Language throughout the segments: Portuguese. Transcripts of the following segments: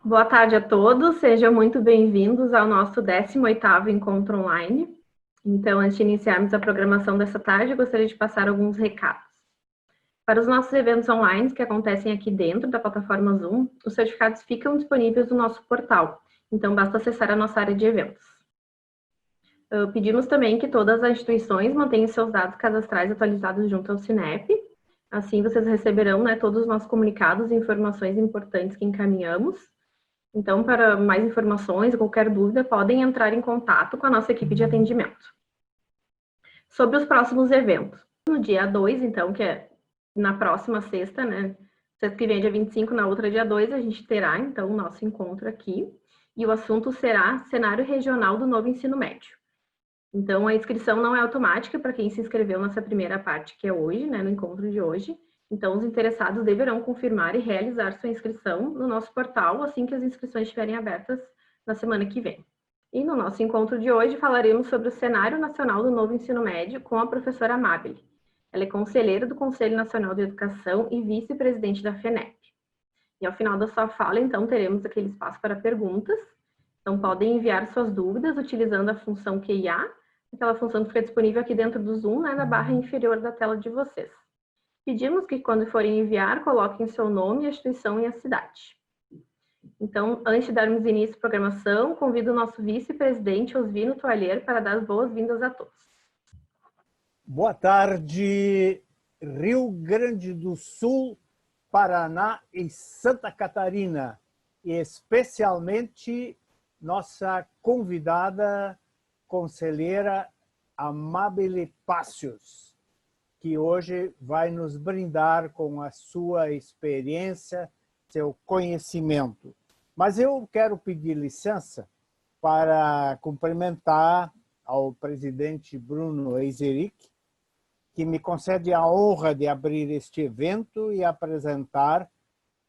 Boa tarde a todos, sejam muito bem-vindos ao nosso 18º encontro online. Então, antes de iniciarmos a programação dessa tarde, eu gostaria de passar alguns recados. Para os nossos eventos online que acontecem aqui dentro da plataforma Zoom, os certificados ficam disponíveis no nosso portal, então basta acessar a nossa área de eventos. Pedimos também que todas as instituições mantenham seus dados cadastrais atualizados junto ao Cinep, assim vocês receberão todos os nossos comunicados e informações importantes que encaminhamos. Então, para mais informações ou qualquer dúvida, podem entrar em contato com a nossa equipe de atendimento. Sobre os próximos eventos. No dia 2, então, que é na próxima sexta, Sexta que vem, dia 25, na outra dia 2, a gente terá, então, o nosso encontro aqui. E o assunto será Cenário Regional do Novo Ensino Médio. Então, a inscrição não é automática para quem se inscreveu nessa primeira parte, que é hoje, no encontro de hoje. Então, os interessados deverão confirmar e realizar sua inscrição no nosso portal assim que as inscrições estiverem abertas na semana que vem. E no nosso encontro de hoje falaremos sobre o Cenário Nacional do Novo Ensino Médio com a professora Amabile. Ela é conselheira do Conselho Nacional de Educação e vice-presidente da FENEP. E ao final da sua fala, então, teremos aquele espaço para perguntas. Então, podem enviar suas dúvidas utilizando a função Q&A, aquela função que fica disponível aqui dentro do Zoom, na barra inferior da tela de vocês. Pedimos que, quando forem enviar, coloquem seu nome, a instituição e a cidade. Então, antes de darmos início à programação, convido o nosso vice-presidente, Osvino Toalheiro, para dar as boas-vindas a todos. Boa tarde, Rio Grande do Sul, Paraná e Santa Catarina, e especialmente nossa convidada conselheira Amabile Pácios, que hoje vai nos brindar com a sua experiência, seu conhecimento. Mas eu quero pedir licença para cumprimentar ao presidente Bruno Eiseric, que me concede a honra de abrir este evento e apresentar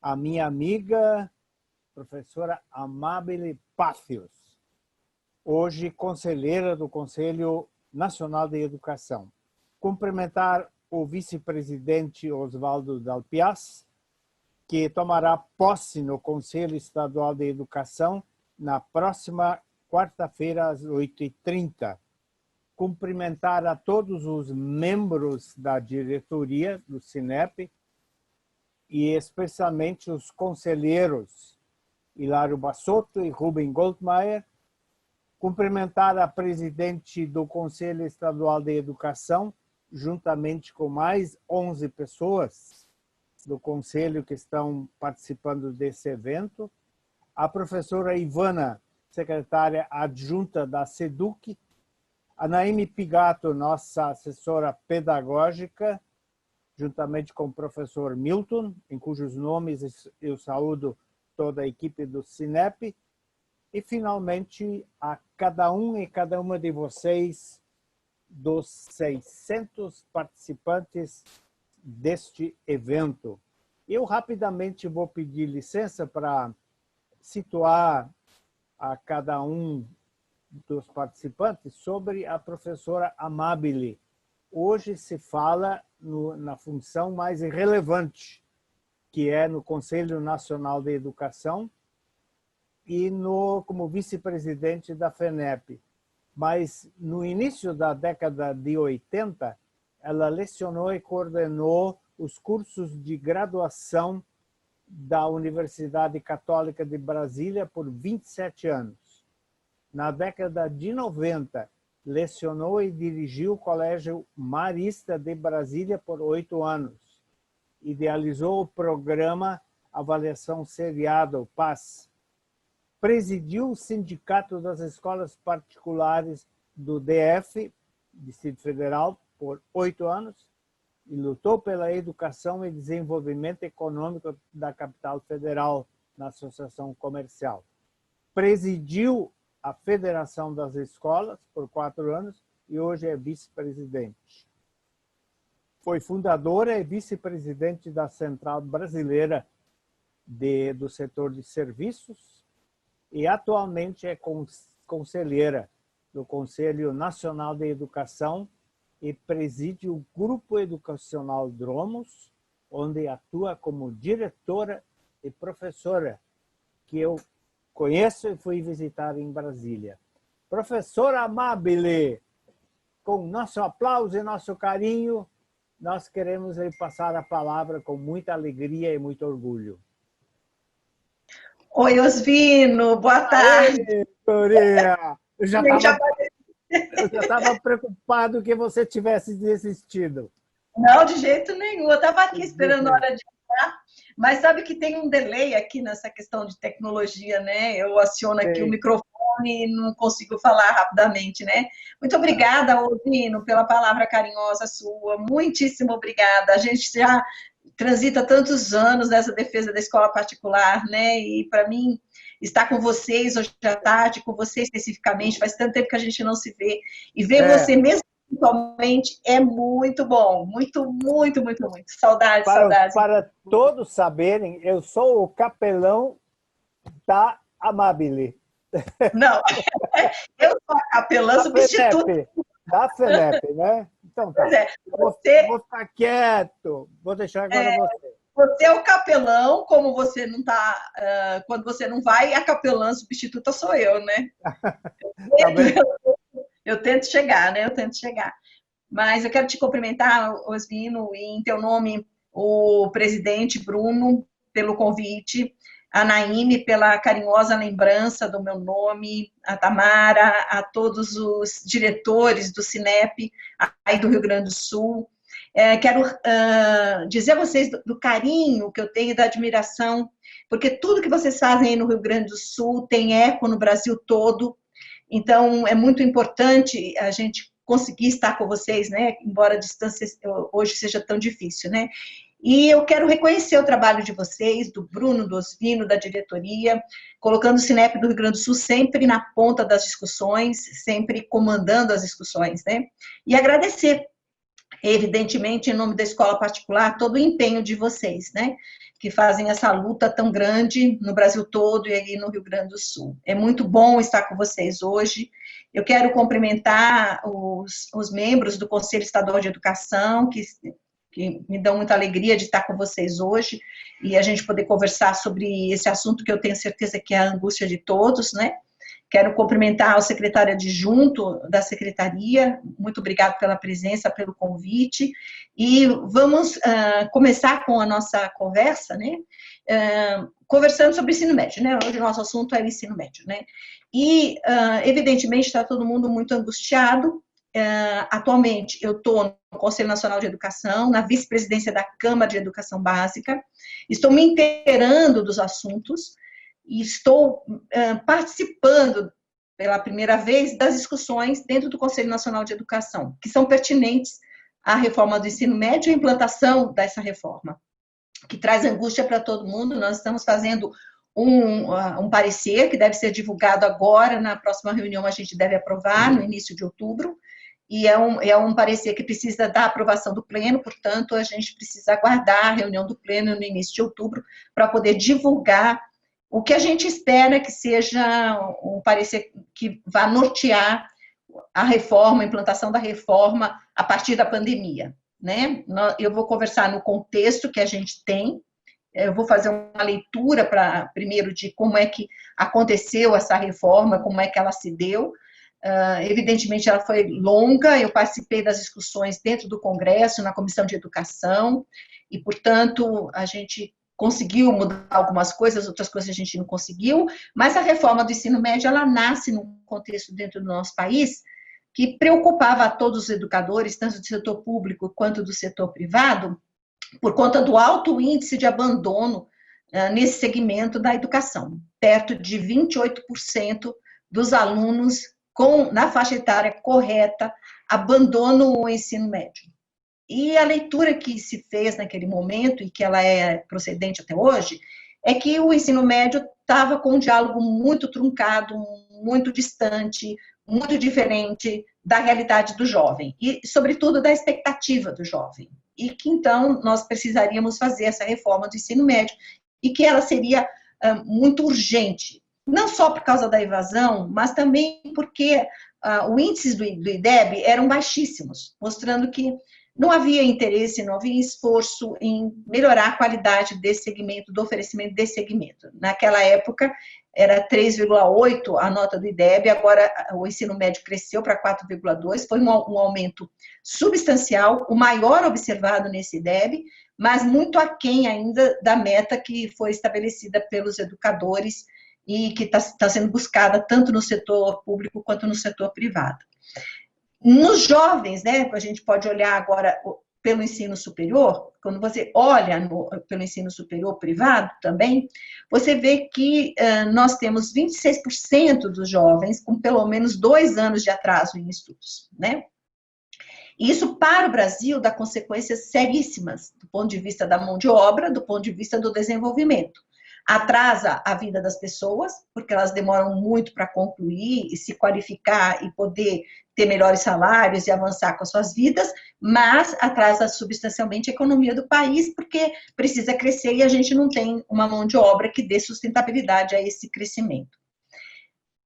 a minha amiga, professora Amabile Pácios, hoje conselheira do Conselho Nacional de Educação. Cumprimentar o vice-presidente Oswaldo Dalpiaz, que tomará posse no Conselho Estadual de Educação na próxima quarta-feira, às 8h30. Cumprimentar a todos os membros da diretoria do Cinep e especialmente os conselheiros Hilário Bassotto e Ruben Goldmeier. Cumprimentar a presidente do Conselho Estadual de Educação, juntamente com mais 11 pessoas do Conselho que estão participando desse evento. A professora Ivana, secretária adjunta da SEDUC, a Naime Pigato, nossa assessora pedagógica, juntamente com o professor Milton, em cujos nomes eu saúdo toda a equipe do Cinep, e, finalmente, a cada um e cada uma de vocês, dos 600 participantes deste evento. Eu rapidamente vou pedir licença para situar a cada um dos participantes sobre a professora Amabile. Hoje se fala na função mais relevante, que é no Conselho Nacional de Educação e como vice-presidente da FENEP. Mas no início da década de 80, ela lecionou e coordenou os cursos de graduação da Universidade Católica de Brasília por 27 anos. Na década de 90, lecionou e dirigiu o Colégio Marista de Brasília por 8 anos. Idealizou o programa Avaliação Seriada, o PAS. Presidiu o Sindicato das Escolas Particulares do DF, Distrito Federal, por 8 anos, e lutou pela educação e desenvolvimento econômico da capital federal na Associação Comercial. Presidiu a Federação das Escolas por 4 anos e hoje é vice-presidente. Foi fundadora e vice-presidente da Central Brasileira do Setor de Serviços e atualmente é conselheira do Conselho Nacional de Educação e preside o Grupo Educacional Dromos, onde atua como diretora e professora, que eu conheço e fui visitar em Brasília. Professora Amabile, com nosso aplauso e nosso carinho, nós queremos lhe passar a palavra com muita alegria e muito orgulho. Oi, Osvino, boa tarde. Oi, Gloria! Eu já estava preocupado que você tivesse desistido. Não, de jeito nenhum. Eu estava aqui esperando a hora de entrar, mas sabe que tem um delay aqui nessa questão de tecnologia, né? Eu aciono aqui o microfone e não consigo falar rapidamente, né? Muito obrigada, Osvino, pela palavra carinhosa sua. Muitíssimo obrigada. A gente já transita tantos anos nessa defesa da escola particular, né? E para mim estar com vocês hoje à tarde, com você especificamente, faz tanto tempo que a gente não se vê, e ver você mesmo principalmente é muito bom, muito, muito, muito, muito. Saudades, saudades. Para todos saberem, eu sou o capelão da Amabile. Não, eu sou a capelã substituta. Da FENEP, né? Então tá. É, vou ficar quieto, vou deixar agora você. Você é o capelão, como você não tá, quando você não vai, a capelã substituta sou eu, né? Eu tento chegar, né? Eu tento chegar. Mas eu quero te cumprimentar, Osvino, e em teu nome, o presidente Bruno, pelo convite, a Naime, pela carinhosa lembrança do meu nome, a Tamara, a todos os diretores do Cinep, aí do Rio Grande do Sul. Quero dizer a vocês do carinho que eu tenho e da admiração, porque tudo que vocês fazem aí no Rio Grande do Sul tem eco no Brasil todo. Então, é muito importante a gente conseguir estar com vocês, né? Embora a distância hoje seja tão difícil, né? E eu quero reconhecer o trabalho de vocês, do Bruno, do Osvino, da diretoria, colocando o Cinep do Rio Grande do Sul sempre na ponta das discussões, sempre comandando as discussões, né? E agradecer, evidentemente, em nome da escola particular, todo o empenho de vocês, né? Que fazem essa luta tão grande no Brasil todo e aí no Rio Grande do Sul. É muito bom estar com vocês hoje. Eu quero cumprimentar os membros do Conselho Estadual de Educação, que me dão muita alegria de estar com vocês hoje e a gente poder conversar sobre esse assunto que eu tenho certeza que é a angústia de todos, né? Quero cumprimentar o secretário adjunto da secretaria, muito obrigado pela presença, pelo convite, e vamos começar com a nossa conversa, né? Conversando sobre o ensino médio, né? Hoje o nosso assunto é o ensino médio, né? E, evidentemente, está todo mundo muito angustiado. Atualmente, eu estou no Conselho Nacional de Educação, na vice-presidência da Câmara de Educação Básica, estou me inteirando dos assuntos, e estou participando pela primeira vez das discussões dentro do Conselho Nacional de Educação, que são pertinentes à reforma do ensino médio e à implantação dessa reforma, que traz angústia para todo mundo. Nós estamos fazendo um parecer que deve ser divulgado agora, na próxima reunião a gente deve aprovar, no início de outubro, e é um parecer que precisa da aprovação do pleno, portanto, a gente precisa aguardar a reunião do pleno no início de outubro para poder divulgar o que a gente espera que seja um parecer que vá nortear a reforma, a implantação da reforma a partir da pandemia, né? Eu vou conversar no contexto que a gente tem, eu vou fazer uma leitura primeiro de como é que aconteceu essa reforma, como é que ela se deu. Evidentemente, ela foi longa, eu participei das discussões dentro do Congresso, na Comissão de Educação, e, portanto, a gente conseguiu mudar algumas coisas, outras coisas a gente não conseguiu, mas a reforma do ensino médio, ela nasce num contexto dentro do nosso país que preocupava a todos os educadores, tanto do setor público quanto do setor privado, por conta do alto índice de abandono nesse segmento da educação. Perto de 28% dos alunos na faixa etária correta abandonam o ensino médio. E a leitura que se fez naquele momento, e que ela é procedente até hoje, é que o ensino médio estava com um diálogo muito truncado, muito distante, muito diferente da realidade do jovem, e, sobretudo, da expectativa do jovem. E que, então, nós precisaríamos fazer essa reforma do ensino médio, e que ela seria muito urgente, não só por causa da evasão, mas também porque os índices do IDEB eram baixíssimos, mostrando que não havia interesse, não havia esforço em melhorar a qualidade desse segmento, do oferecimento desse segmento. Naquela época, era 3,8 a nota do IDEB, agora o ensino médio cresceu para 4,2, foi um aumento substancial, o maior observado nesse IDEB, mas muito aquém ainda da meta que foi estabelecida pelos educadores e que está sendo buscada tanto no setor público quanto no setor privado. Nos jovens, né, a gente pode olhar agora pelo ensino superior, quando você olha pelo ensino superior privado também, você vê que nós temos 26% dos jovens com pelo menos 2 anos de atraso em estudos, né? E isso, para o Brasil, dá consequências seríssimas, do ponto de vista da mão de obra, do ponto de vista do desenvolvimento. Atrasa a vida das pessoas, porque elas demoram muito para concluir e se qualificar e poder ter melhores salários e avançar com as suas vidas, mas atrasa substancialmente a economia do país, porque precisa crescer e a gente não tem uma mão de obra que dê sustentabilidade a esse crescimento.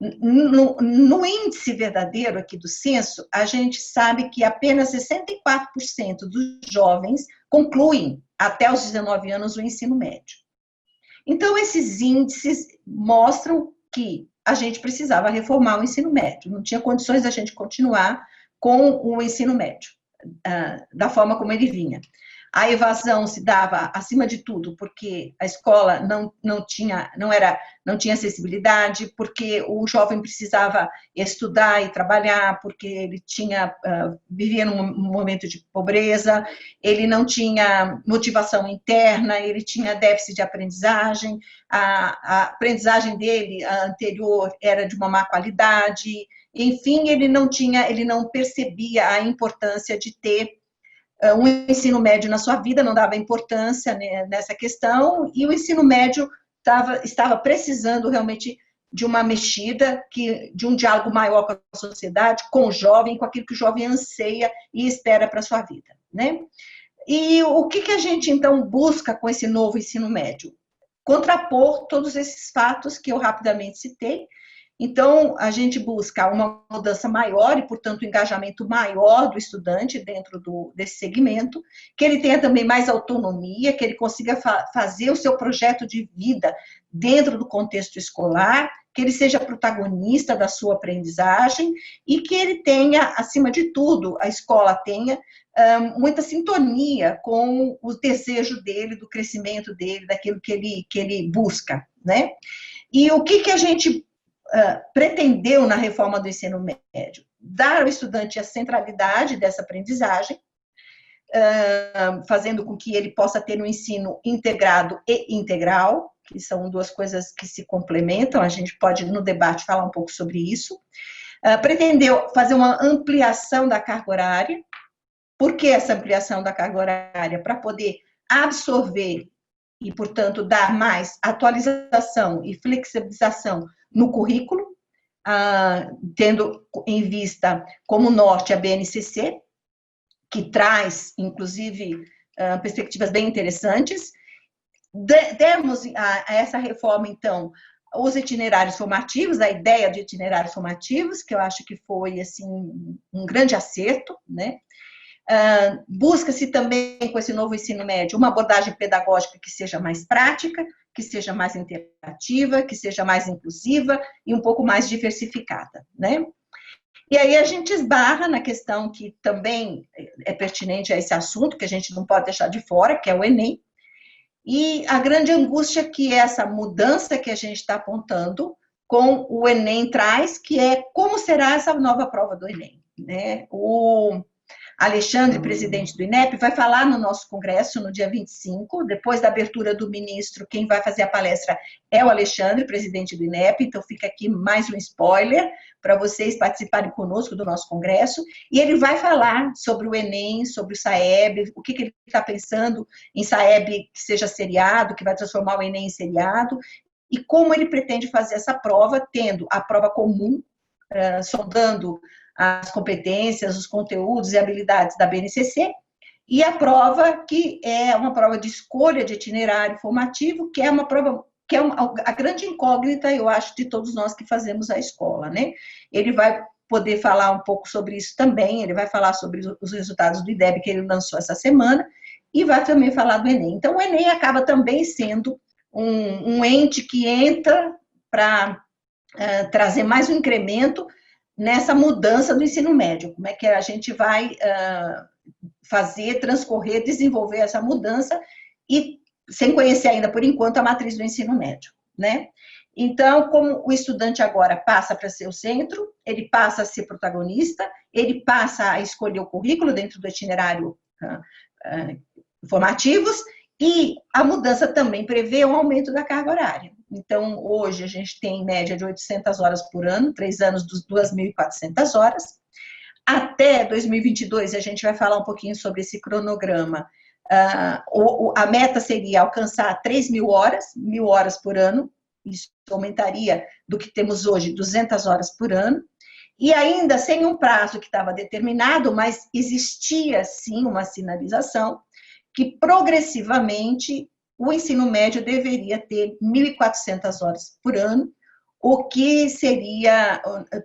No índice verdadeiro aqui do censo, a gente sabe que apenas 64% dos jovens concluem até os 19 anos o ensino médio. Então, esses índices mostram que a gente precisava reformar o ensino médio, não tinha condições da gente continuar com o ensino médio, da forma como ele vinha. A evasão se dava, acima de tudo, porque a escola não tinha acessibilidade, porque o jovem precisava estudar e trabalhar, porque ele vivia num momento de pobreza, ele não tinha motivação interna, ele tinha déficit de aprendizagem, a aprendizagem dele, a anterior, era de uma má qualidade, enfim, ele não percebia a importância de ter um ensino médio na sua vida, não dava importância, né, nessa questão, e o ensino médio estava precisando realmente de uma mexida, de um diálogo maior com a sociedade, com o jovem, com aquilo que o jovem anseia e espera para a sua vida, né? E o que a gente, então, busca com esse novo ensino médio? Contrapor todos esses fatos que eu rapidamente citei. Então, a gente busca uma mudança maior e, portanto, um engajamento maior do estudante dentro desse segmento, que ele tenha também mais autonomia, que ele consiga fazer o seu projeto de vida dentro do contexto escolar, que ele seja protagonista da sua aprendizagem e que ele tenha, acima de tudo, a escola tenha muita sintonia com o desejo dele, do crescimento dele, daquilo que ele busca, né? E o que a gente pretendeu na reforma do ensino médio? Dar ao estudante a centralidade dessa aprendizagem, fazendo com que ele possa ter um ensino integrado e integral, que são duas coisas que se complementam, a gente pode, no debate, falar um pouco sobre isso. Pretendeu fazer uma ampliação da carga horária. Por que essa ampliação da carga horária? Para poder absorver e, portanto, dar mais atualização e flexibilização no currículo, tendo em vista como norte a BNCC, que traz, inclusive, perspectivas bem interessantes. Demos a essa reforma, então, os itinerários formativos, a ideia de itinerários formativos, que eu acho que foi, assim, um grande acerto, né? Busca-se também, com esse novo ensino médio, uma abordagem pedagógica que seja mais prática, que seja mais interativa, que seja mais inclusiva e um pouco mais diversificada, né? E aí a gente esbarra na questão que também é pertinente a esse assunto, que a gente não pode deixar de fora, que é o Enem, e a grande angústia que essa mudança que a gente está apontando com o Enem traz, que é como será essa nova prova do Enem, né? O Alexandre, presidente do INEP, vai falar no nosso congresso no dia 25, depois da abertura do ministro, quem vai fazer a palestra é o Alexandre, presidente do INEP, então fica aqui mais um spoiler para vocês participarem conosco do nosso congresso, e ele vai falar sobre o Enem, sobre o SAEB, o que ele está pensando em SAEB que seja seriado, que vai transformar o Enem em seriado, e como ele pretende fazer essa prova, tendo a prova comum, sondando as competências, os conteúdos e habilidades da BNCC, e a prova que é uma prova de escolha de itinerário formativo, que é uma prova, a grande incógnita, eu acho, de todos nós que fazemos a escola, né? Ele vai poder falar um pouco sobre isso também. Ele vai falar sobre os resultados do IDEB que ele lançou essa semana e vai também falar do Enem. Então, o Enem acaba também sendo um ente que entra para trazer mais um incremento nessa mudança do ensino médio. Como é que a gente vai fazer, transcorrer, desenvolver essa mudança e sem conhecer ainda, por enquanto, a matriz do ensino médio, né? Então, como o estudante agora passa para ser o centro, ele passa a ser protagonista, ele passa a escolher o currículo dentro do itinerário formativos, e a mudança também prevê um aumento da carga horária. Então, hoje a gente tem em média de 800 horas por ano, 3 anos, 2.400 horas. Até 2022, a gente vai falar um pouquinho sobre esse cronograma. A meta seria alcançar 3.000 horas, 1.000 horas por ano. Isso aumentaria do que temos hoje, 200 horas por ano. E ainda sem um prazo que estava determinado, mas existia, sim, uma sinalização que, progressivamente, o ensino médio deveria ter 1.400 horas por ano, o que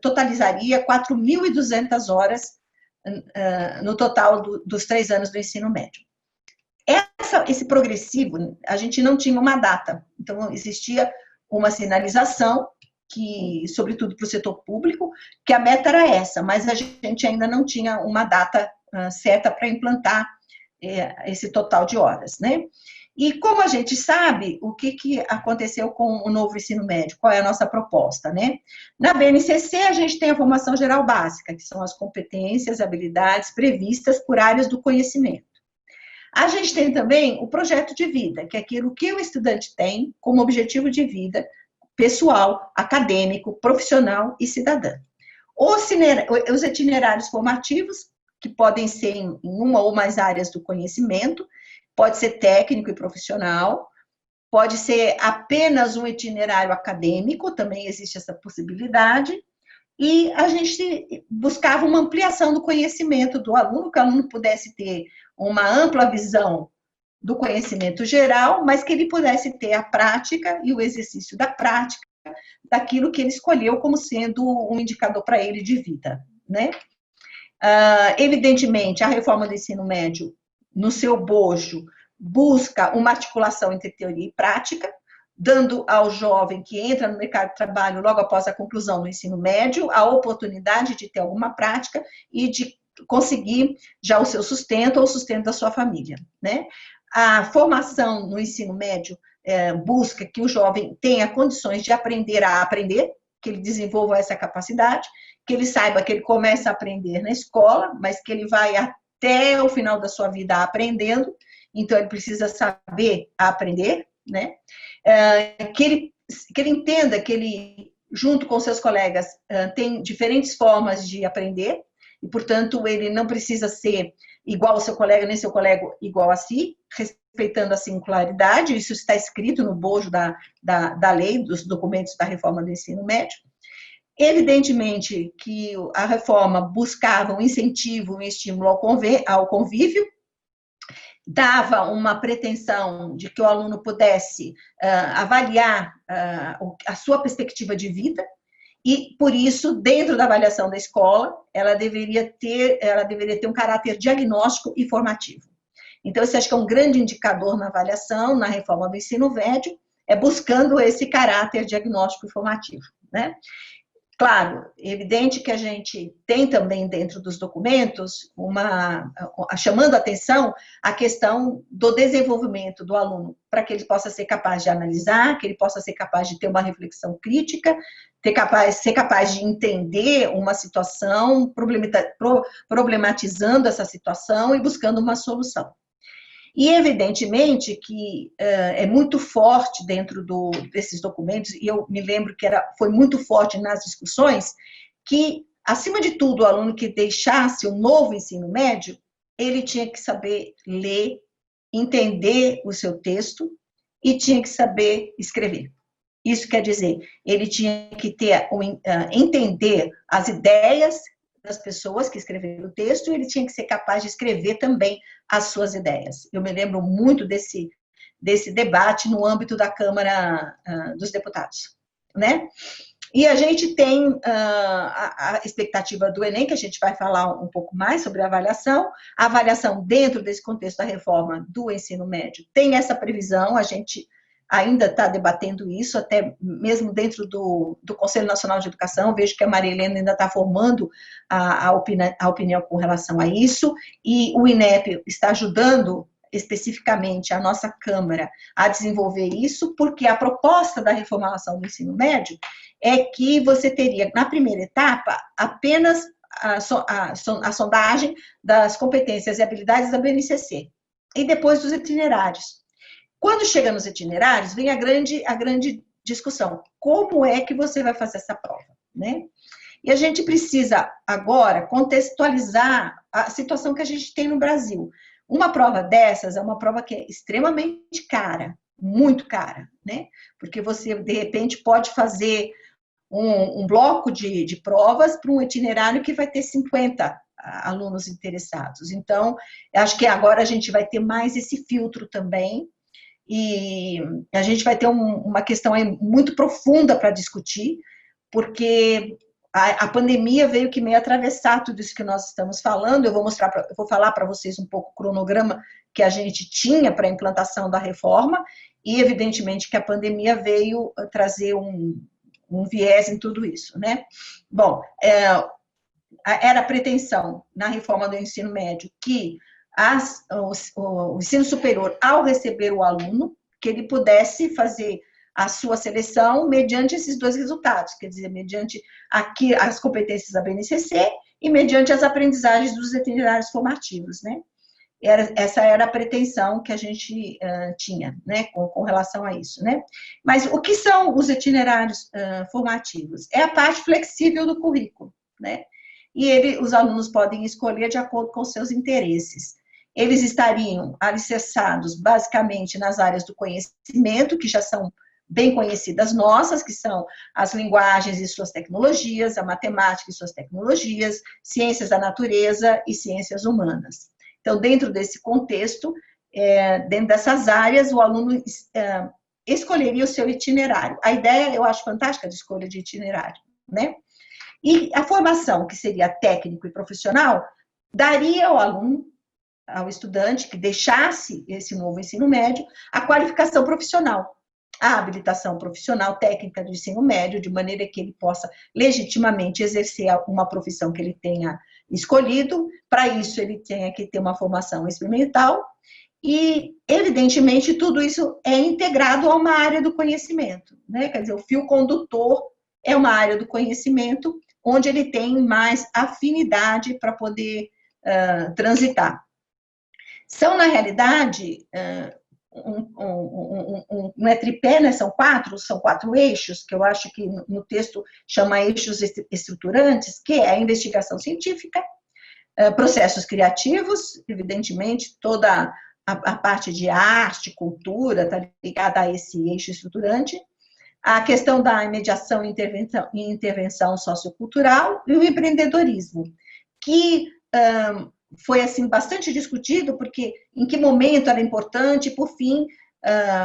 totalizaria 4.200 horas no total dos 3 anos do ensino médio. Esse progressivo, a gente não tinha uma data, então existia uma sinalização, que, sobretudo para o setor público, que a meta era essa, mas a gente ainda não tinha uma data certa para implantar esse total de horas, né? E como a gente sabe, o que aconteceu com o novo ensino médio? Qual é a nossa proposta, né? Na BNCC, a gente tem a formação geral básica, que são as competências, habilidades previstas por áreas do conhecimento. A gente tem também o projeto de vida, que é aquilo que o estudante tem como objetivo de vida pessoal, acadêmico, profissional e cidadão. Os itinerários formativos, que podem ser em uma ou mais áreas do conhecimento, pode ser técnico e profissional, pode ser apenas um itinerário acadêmico, também existe essa possibilidade, e a gente buscava uma ampliação do conhecimento do aluno, que o aluno pudesse ter uma ampla visão do conhecimento geral, mas que ele pudesse ter a prática e o exercício da prática daquilo que ele escolheu como sendo um indicador para ele de vida, né? Evidentemente, a reforma do ensino médio, no seu bojo, busca uma articulação entre teoria e prática, dando ao jovem que entra no mercado de trabalho logo após a conclusão do ensino médio a oportunidade de ter alguma prática e de conseguir já o seu sustento ou o sustento da sua família, né? A formação no ensino médio busca que o jovem tenha condições de aprender a aprender, que ele desenvolva essa capacidade, que ele saiba que ele começa a aprender na escola, mas que ele vai até o final da sua vida aprendendo, então ele precisa saber aprender, né? Que ele entenda que ele, junto com seus colegas, tem diferentes formas de aprender, e, portanto, ele não precisa ser igual ao seu colega, nem seu colega igual a si, respeitando a singularidade, isso está escrito no bojo da lei, dos documentos da reforma do ensino médio. Evidentemente que a reforma buscava um incentivo, um estímulo ao convívio, dava uma pretensão de que o aluno pudesse avaliar a sua perspectiva de vida, e, por isso, dentro da avaliação da escola, ela deveria ter um caráter diagnóstico e formativo. Então, isso acho que é um grande indicador na avaliação, na reforma do ensino médio, buscando esse caráter diagnóstico e formativo, né? Claro, é evidente que a gente tem também dentro dos documentos chamando a atenção a questão do desenvolvimento do aluno, para que ele possa ser capaz de analisar, que ele possa ser capaz de ter uma reflexão crítica, ser capaz de entender uma situação, problematizando essa situação e buscando uma solução. E, evidentemente, que é muito forte dentro desses documentos, e eu me lembro que foi muito forte nas discussões, que, acima de tudo, o aluno que deixasse o novo ensino médio, ele tinha que saber ler, entender o seu texto e tinha que saber escrever. Isso quer dizer, ele tinha que entender as ideias das pessoas que escreveram o texto, e ele tinha que ser capaz de escrever também as suas ideias. Eu me lembro muito desse debate no âmbito da Câmara dos Deputados, né? E a gente tem a expectativa do Enem, que a gente vai falar um pouco mais sobre a avaliação dentro desse contexto da reforma do ensino médio. Tem essa previsão, a gente ainda está debatendo isso, até mesmo dentro do Conselho Nacional de Educação, vejo que a Maria Helena ainda está formando a opinião com relação a isso, e o INEP está ajudando especificamente a nossa Câmara a desenvolver isso, porque a proposta da reformulação do ensino médio é que você teria, na primeira etapa, apenas a sondagem das competências e habilidades da BNCC, e depois dos itinerários. Quando chega nos itinerários, vem a grande discussão. Como é que você vai fazer essa prova, né? E a gente precisa, agora, contextualizar a situação que a gente tem no Brasil. Uma prova dessas é uma prova que é extremamente cara, muito cara, né? Porque você, de repente, pode fazer um bloco de provas para um itinerário que vai ter 50 alunos interessados. Então, acho que agora a gente vai ter mais esse filtro também, e a gente vai ter uma questão aí muito profunda para discutir, porque a pandemia veio que meio atravessar tudo isso que nós estamos falando. Eu vou falar para vocês um pouco o cronograma que a gente tinha para a implantação da reforma, e evidentemente que a pandemia veio trazer um viés em tudo isso, né? Bom, era a pretensão na reforma do ensino médio que o ensino superior, ao receber o aluno, que ele pudesse fazer a sua seleção mediante esses dois resultados, quer dizer, mediante as competências da BNCC e mediante as aprendizagens dos itinerários formativos, né? Essa era a pretensão que a gente tinha, né, com relação a isso, né? Mas o que são os itinerários formativos? É a parte flexível do currículo, né? E os alunos podem escolher de acordo com seus interesses. Eles estariam alicerçados basicamente nas áreas do conhecimento, que já são bem conhecidas nossas, que são as linguagens e suas tecnologias, a matemática e suas tecnologias, ciências da natureza e ciências humanas. Então, dentro desse contexto, dentro dessas áreas, o aluno escolheria o seu itinerário. A ideia, eu acho fantástica, de escolha de itinerário, né? E a formação, que seria técnico e profissional, daria ao aluno, ao estudante que deixasse esse novo ensino médio, a qualificação profissional, a habilitação profissional técnica do ensino médio, de maneira que ele possa legitimamente exercer uma profissão que ele tenha escolhido. Para isso, ele tenha que ter uma formação experimental e, evidentemente, tudo isso é integrado a uma área do conhecimento, né? Quer dizer, o fio condutor é uma área do conhecimento onde ele tem mais afinidade para poder transitar. São, na realidade, não é tripé, né? São quatro eixos, que eu acho que no texto chama eixos estruturantes, que é a investigação científica, processos criativos, evidentemente, toda a parte de arte, cultura, está ligada a esse eixo estruturante, a questão da mediação e intervenção sociocultural e o empreendedorismo, que foi assim bastante discutido, porque em que momento era importante, e por fim,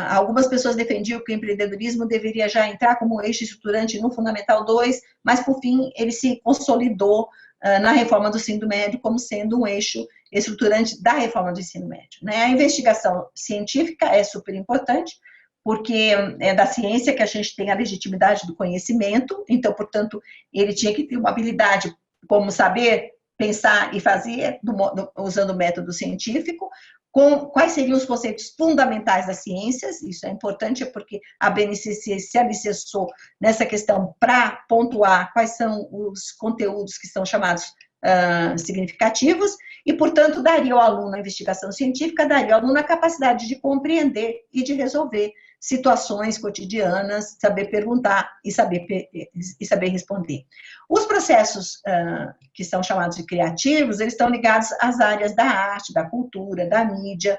algumas pessoas defendiam que o empreendedorismo deveria já entrar como eixo estruturante no Fundamental 2, mas por fim ele se consolidou na reforma do ensino médio como sendo um eixo estruturante da reforma do ensino médio, né? A investigação científica é super importante, porque é da ciência que a gente tem a legitimidade do conhecimento, então, portanto, ele tinha que ter uma habilidade como saber pensar e fazer usando o método científico, quais seriam os conceitos fundamentais das ciências. Isso é importante porque a BNCC se alicerçou nessa questão para pontuar quais são os conteúdos que são chamados significativos, e, portanto, daria ao aluno a investigação científica, daria ao aluno a capacidade de compreender e de resolver situações cotidianas, saber perguntar e saber responder. Os processos que são chamados de criativos, eles estão ligados às áreas da arte, da cultura, da mídia,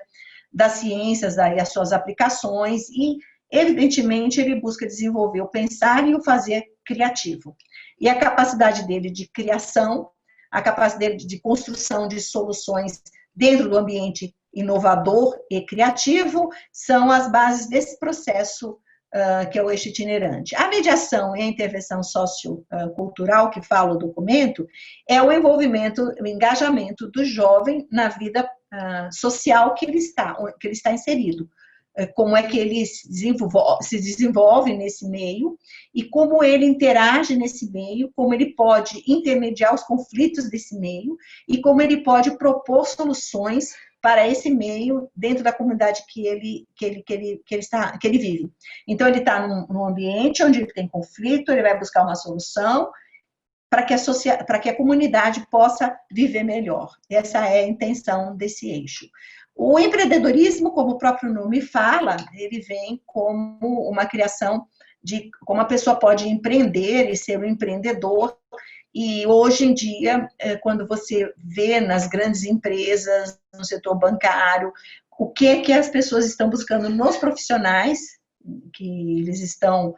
das ciências, e as suas aplicações, e, evidentemente, ele busca desenvolver o pensar e o fazer criativo. E a capacidade dele de criação, a capacidade de construção de soluções dentro do ambiente inovador e criativo, são as bases desse processo que é o eixo itinerante. A mediação e a intervenção sociocultural, que fala o documento, é o envolvimento, o engajamento do jovem na vida social que ele está inserido. Como é que ele se desenvolve nesse meio e como ele interage nesse meio, como ele pode intermediar os conflitos desse meio e como ele pode propor soluções para esse meio dentro da comunidade que ele vive. Então, ele está num ambiente onde ele tem conflito, ele vai buscar uma solução para que a comunidade possa viver melhor. Essa é a intenção desse eixo. O empreendedorismo, como o próprio nome fala, ele vem como uma criação de como a pessoa pode empreender e ser um empreendedor. E hoje em dia, quando você vê nas grandes empresas, no setor bancário, o que é que as pessoas estão buscando nos profissionais que eles estão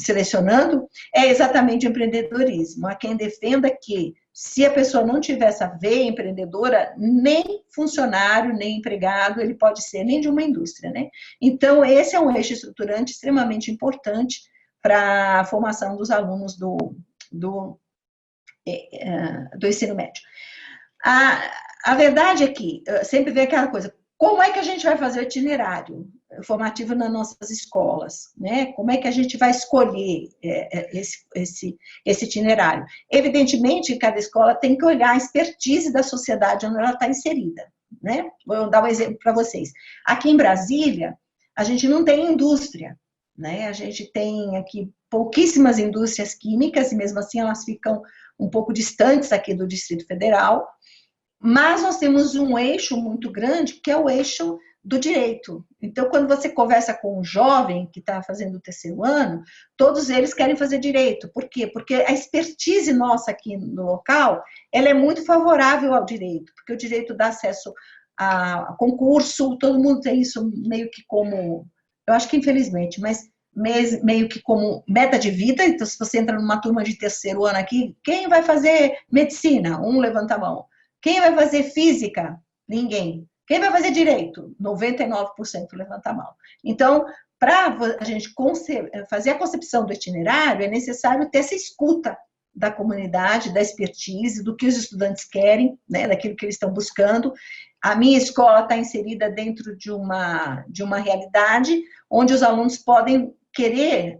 selecionando, é exatamente o empreendedorismo. Há quem defenda que, se a pessoa não tiver essa veia empreendedora, nem funcionário, nem empregado, ele pode ser nem de uma indústria, né? Então, esse é um eixo estruturante extremamente importante para a formação dos alunos do ensino médio. A verdade é que sempre vem aquela coisa, como é que a gente vai fazer o itinerário formativo nas nossas escolas, né? Como é que a gente vai escolher esse itinerário? Evidentemente, cada escola tem que olhar a expertise da sociedade onde ela está inserida, né? Vou dar um exemplo para vocês. Aqui em Brasília, a gente não tem indústria, né? A gente tem aqui pouquíssimas indústrias químicas, e mesmo assim elas ficam um pouco distantes aqui do Distrito Federal, mas nós temos um eixo muito grande, que é o eixo do direito. Então, quando você conversa com um jovem que está fazendo o terceiro ano, todos eles querem fazer direito. Por quê? Porque a expertise nossa aqui no local, ela é muito favorável ao direito, porque o direito dá acesso a concurso, todo mundo tem isso meio que como, eu acho que infelizmente, mas meio que como meta de vida. Então, se você entra numa turma de terceiro ano aqui, quem vai fazer medicina? Um levanta a mão. Quem vai fazer física? Ninguém. Quem vai fazer direito? 99% levanta a mão. Então, para a gente fazer a concepção do itinerário, é necessário ter essa escuta da comunidade, da expertise, do que os estudantes querem, né, daquilo que eles estão buscando. A minha escola está inserida dentro de uma realidade onde os alunos podem querer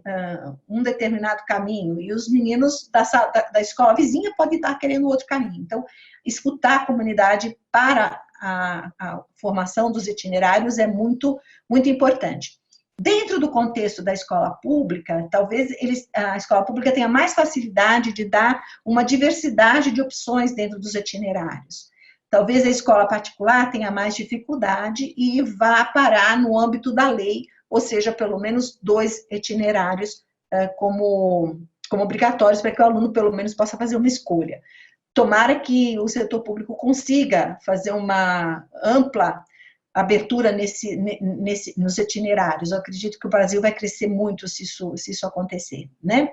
um determinado caminho e os meninos da escola vizinha podem estar querendo outro caminho. Então, escutar a comunidade para a formação dos itinerários é muito, muito importante. Dentro do contexto da escola pública, talvez a escola pública tenha mais facilidade de dar uma diversidade de opções dentro dos itinerários. Talvez a escola particular tenha mais dificuldade e vá parar no âmbito da lei, ou seja, pelo menos 2 itinerários como obrigatórios para que o aluno, pelo menos, possa fazer uma escolha. Tomara que o setor público consiga fazer uma ampla abertura nos itinerários. Eu acredito que o Brasil vai crescer muito se isso acontecer, né?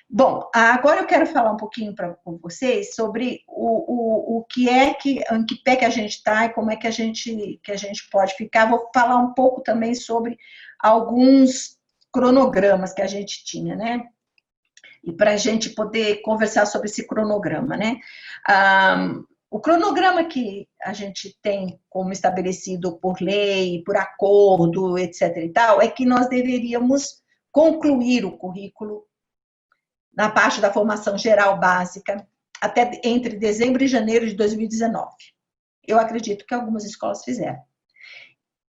Bom, agora eu quero falar um pouquinho com vocês sobre o que é em que pé que a gente está e como é que a gente pode ficar. Vou falar um pouco também sobre alguns cronogramas que a gente tinha, né? E para a gente poder conversar sobre esse cronograma, né? O cronograma que a gente tem como estabelecido por lei, por acordo, etc. e tal, é que nós deveríamos concluir o currículo na parte da formação geral básica até entre dezembro e janeiro de 2019. Eu acredito que algumas escolas fizeram.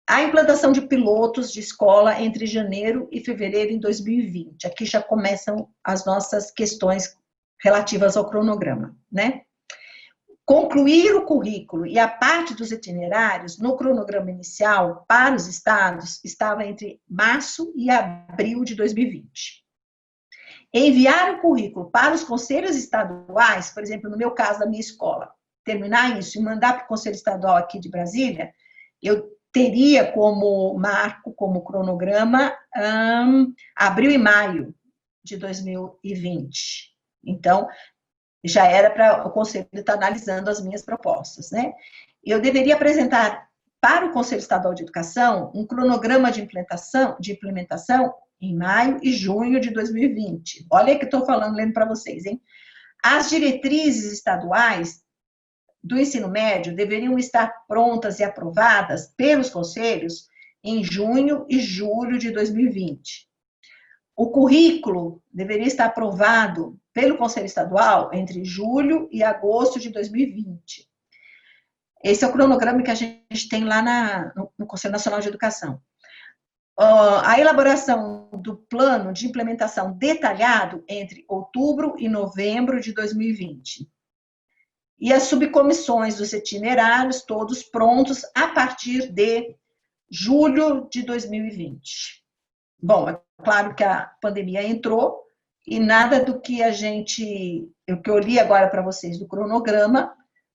A implantação de pilotos de escola entre janeiro e fevereiro de 2020. Aqui já começam as nossas questões relativas ao cronograma, né? Concluir o currículo e a parte dos itinerários no cronograma inicial para os estados estava entre março e abril de 2020. Enviar o currículo para os conselhos estaduais, por exemplo, no meu caso da minha escola, terminar isso e mandar para o Conselho Estadual aqui de Brasília, eu teria como marco, como cronograma, abril e maio de 2020. Então, já era para o Conselho estar analisando as minhas propostas, né? Eu deveria apresentar para o Conselho Estadual de Educação um cronograma de implementação em maio e junho de 2020. Olha que estou falando, lendo para vocês, hein? As diretrizes estaduais do ensino médio deveriam estar prontas e aprovadas pelos conselhos em junho e julho de 2020. O currículo deveria estar aprovado pelo Conselho Estadual entre julho e agosto de 2020. Esse é o cronograma que a gente tem lá no Conselho Nacional de Educação. A elaboração do plano de implementação detalhado entre outubro e novembro de 2020. E as subcomissões dos itinerários todos prontos a partir de julho de 2020. Bom, é claro que a pandemia entrou e nada do que o que eu li agora para vocês do cronograma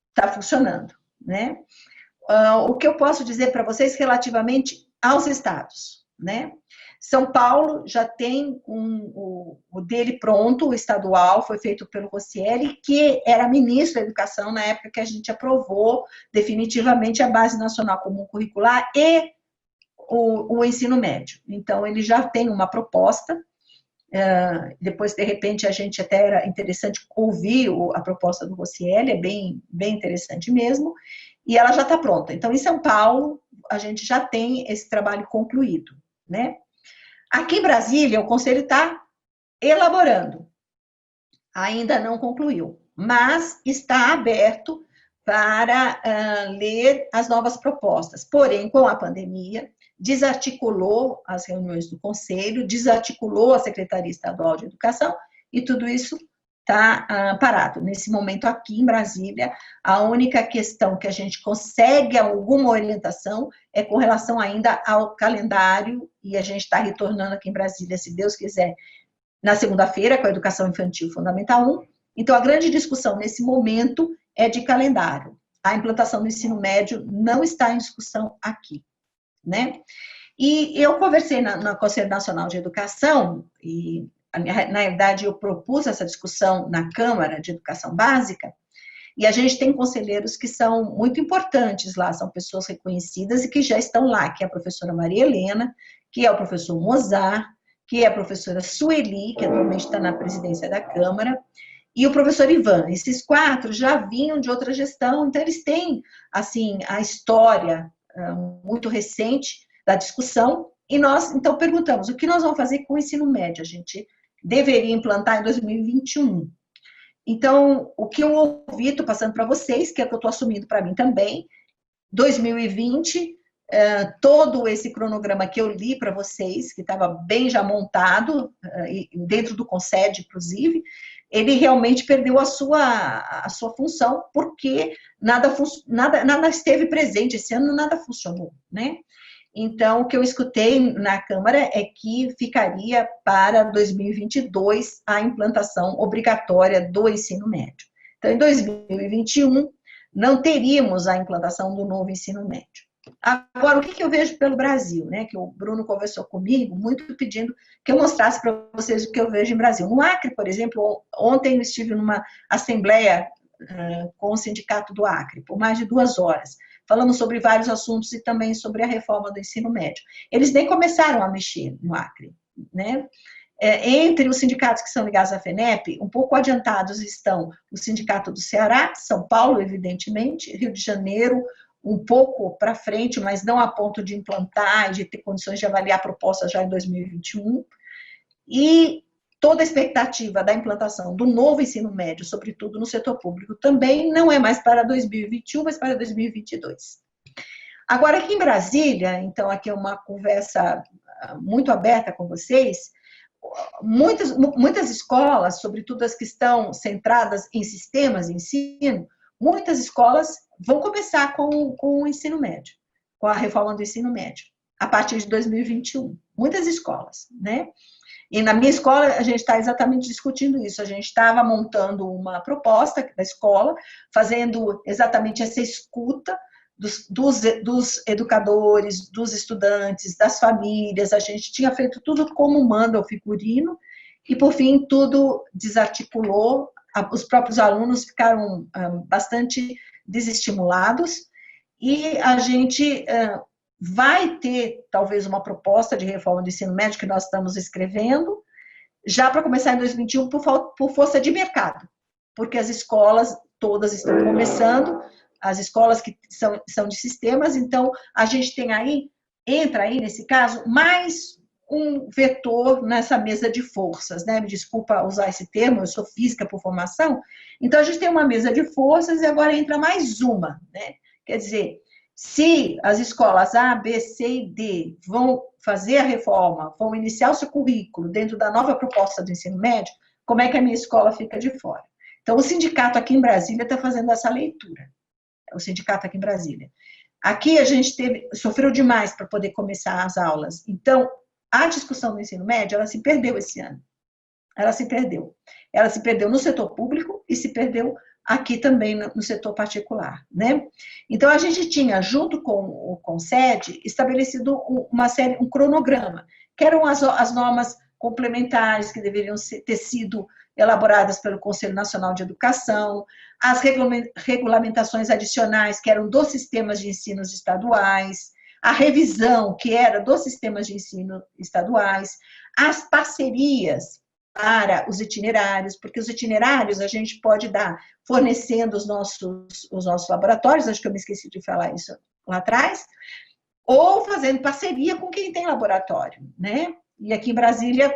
está funcionando, né? O que eu posso dizer para vocês relativamente aos estados, né? São Paulo já tem o dele pronto, o estadual, foi feito pelo Rocieli, que era ministro da Educação na época que a gente aprovou definitivamente a Base Nacional Comum Curricular e o ensino médio. Então, ele já tem uma proposta, depois, de repente, a gente até era interessante ouvir a proposta do Rocieli, é bem interessante mesmo, e ela já está pronta. Então, em São Paulo, a gente já tem esse trabalho concluído, né? Aqui em Brasília, o Conselho está elaborando, ainda não concluiu, mas está aberto para ler as novas propostas. Porém, com a pandemia, desarticulou as reuniões do Conselho, desarticulou a Secretaria Estadual de Educação, e tudo isso está parado. Nesse momento, aqui em Brasília, a única questão que a gente consegue alguma orientação é com relação ainda ao calendário, e a gente está retornando aqui em Brasília, se Deus quiser, na segunda-feira, com a Educação Infantil Fundamental 1. Então, a grande discussão nesse momento é de calendário. A implantação do ensino médio não está em discussão aqui, né? E eu conversei no Conselho Nacional de Educação, e na verdade eu propus essa discussão na Câmara de Educação Básica, e a gente tem conselheiros que são muito importantes lá, são pessoas reconhecidas e que já estão lá, que é a professora Maria Helena, que é o professor Mozart, que é a professora Sueli, que atualmente está na presidência da Câmara, e o professor Ivan. Esses 4 já vinham de outra gestão, então eles têm, assim, a história muito recente da discussão, e nós, então, perguntamos, o que nós vamos fazer com o ensino médio? A gente deveria implantar em 2021. Então, o que eu ouvi, estou passando para vocês, que é o que eu estou assumindo para mim também, 2020, todo esse cronograma que eu li para vocês, que estava bem já montado, dentro do CONSED, inclusive, ele realmente perdeu a sua função, porque nada esteve presente, esse ano nada funcionou, né? Então, o que eu escutei na Câmara é que ficaria para 2022 a implantação obrigatória do ensino médio. Então, em 2021, não teríamos a implantação do novo ensino médio. Agora, o que eu vejo pelo Brasil, né? Que o Bruno conversou comigo, muito pedindo que eu mostrasse para vocês o que eu vejo em Brasil. No Acre, por exemplo, ontem eu estive numa assembleia com o sindicato do Acre, por mais de 2 horas. Falamos sobre vários assuntos e também sobre a reforma do ensino médio. Eles nem começaram a mexer no Acre, né? Entre os sindicatos que são ligados à FENEP, um pouco adiantados estão o Sindicato do Ceará, São Paulo, evidentemente, Rio de Janeiro, um pouco para frente, mas não a ponto de implantar e de ter condições de avaliar a proposta já em 2021. E toda a expectativa da implantação do novo ensino médio, sobretudo no setor público, também não é mais para 2021, mas para 2022. Agora, aqui em Brasília, então aqui é uma conversa muito aberta com vocês, muitas escolas, sobretudo as que estão centradas em sistemas de ensino, muitas escolas vão começar com o ensino médio, com a reforma do ensino médio, a partir de 2021. Muitas escolas, né? E na minha escola, a gente está exatamente discutindo isso. A gente estava montando uma proposta da escola, fazendo exatamente essa escuta dos educadores, dos estudantes, das famílias. A gente tinha feito tudo como manda o figurino, e, por fim, tudo desarticulou. Os próprios alunos ficaram bastante desestimulados, e a gente vai ter, talvez, uma proposta de reforma do ensino médio que nós estamos escrevendo, já para começar em 2021, por força de mercado, porque as escolas todas estão começando, as escolas que são de sistemas, então a gente tem aí, entra aí nesse caso, mais um vetor nessa mesa de forças, né? Me desculpa usar esse termo, eu sou física por formação, então a gente tem uma mesa de forças e agora entra mais uma, né? Quer dizer, se as escolas A, B, C e D vão fazer a reforma, vão iniciar o seu currículo dentro da nova proposta do ensino médio, como é que a minha escola fica de fora? Então, o sindicato aqui em Brasília está fazendo essa leitura. O sindicato aqui em Brasília. Aqui a gente sofreu demais para poder começar as aulas. Então, a discussão do ensino médio, ela se perdeu esse ano. Ela se perdeu. Ela se perdeu no setor público e se perdeu aqui também no setor particular, né? Então, a gente tinha, junto com o CONSED, estabelecido um cronograma, que eram as normas complementares que deveriam ter sido elaboradas pelo Conselho Nacional de Educação, as regulamentações adicionais, que eram dos sistemas de ensino estaduais, a revisão, que era dos sistemas de ensino estaduais, as parcerias para os itinerários, porque os itinerários a gente pode dar fornecendo os nossos laboratórios, acho que eu me esqueci de falar isso lá atrás, ou fazendo parceria com quem tem laboratório, né? E aqui em Brasília,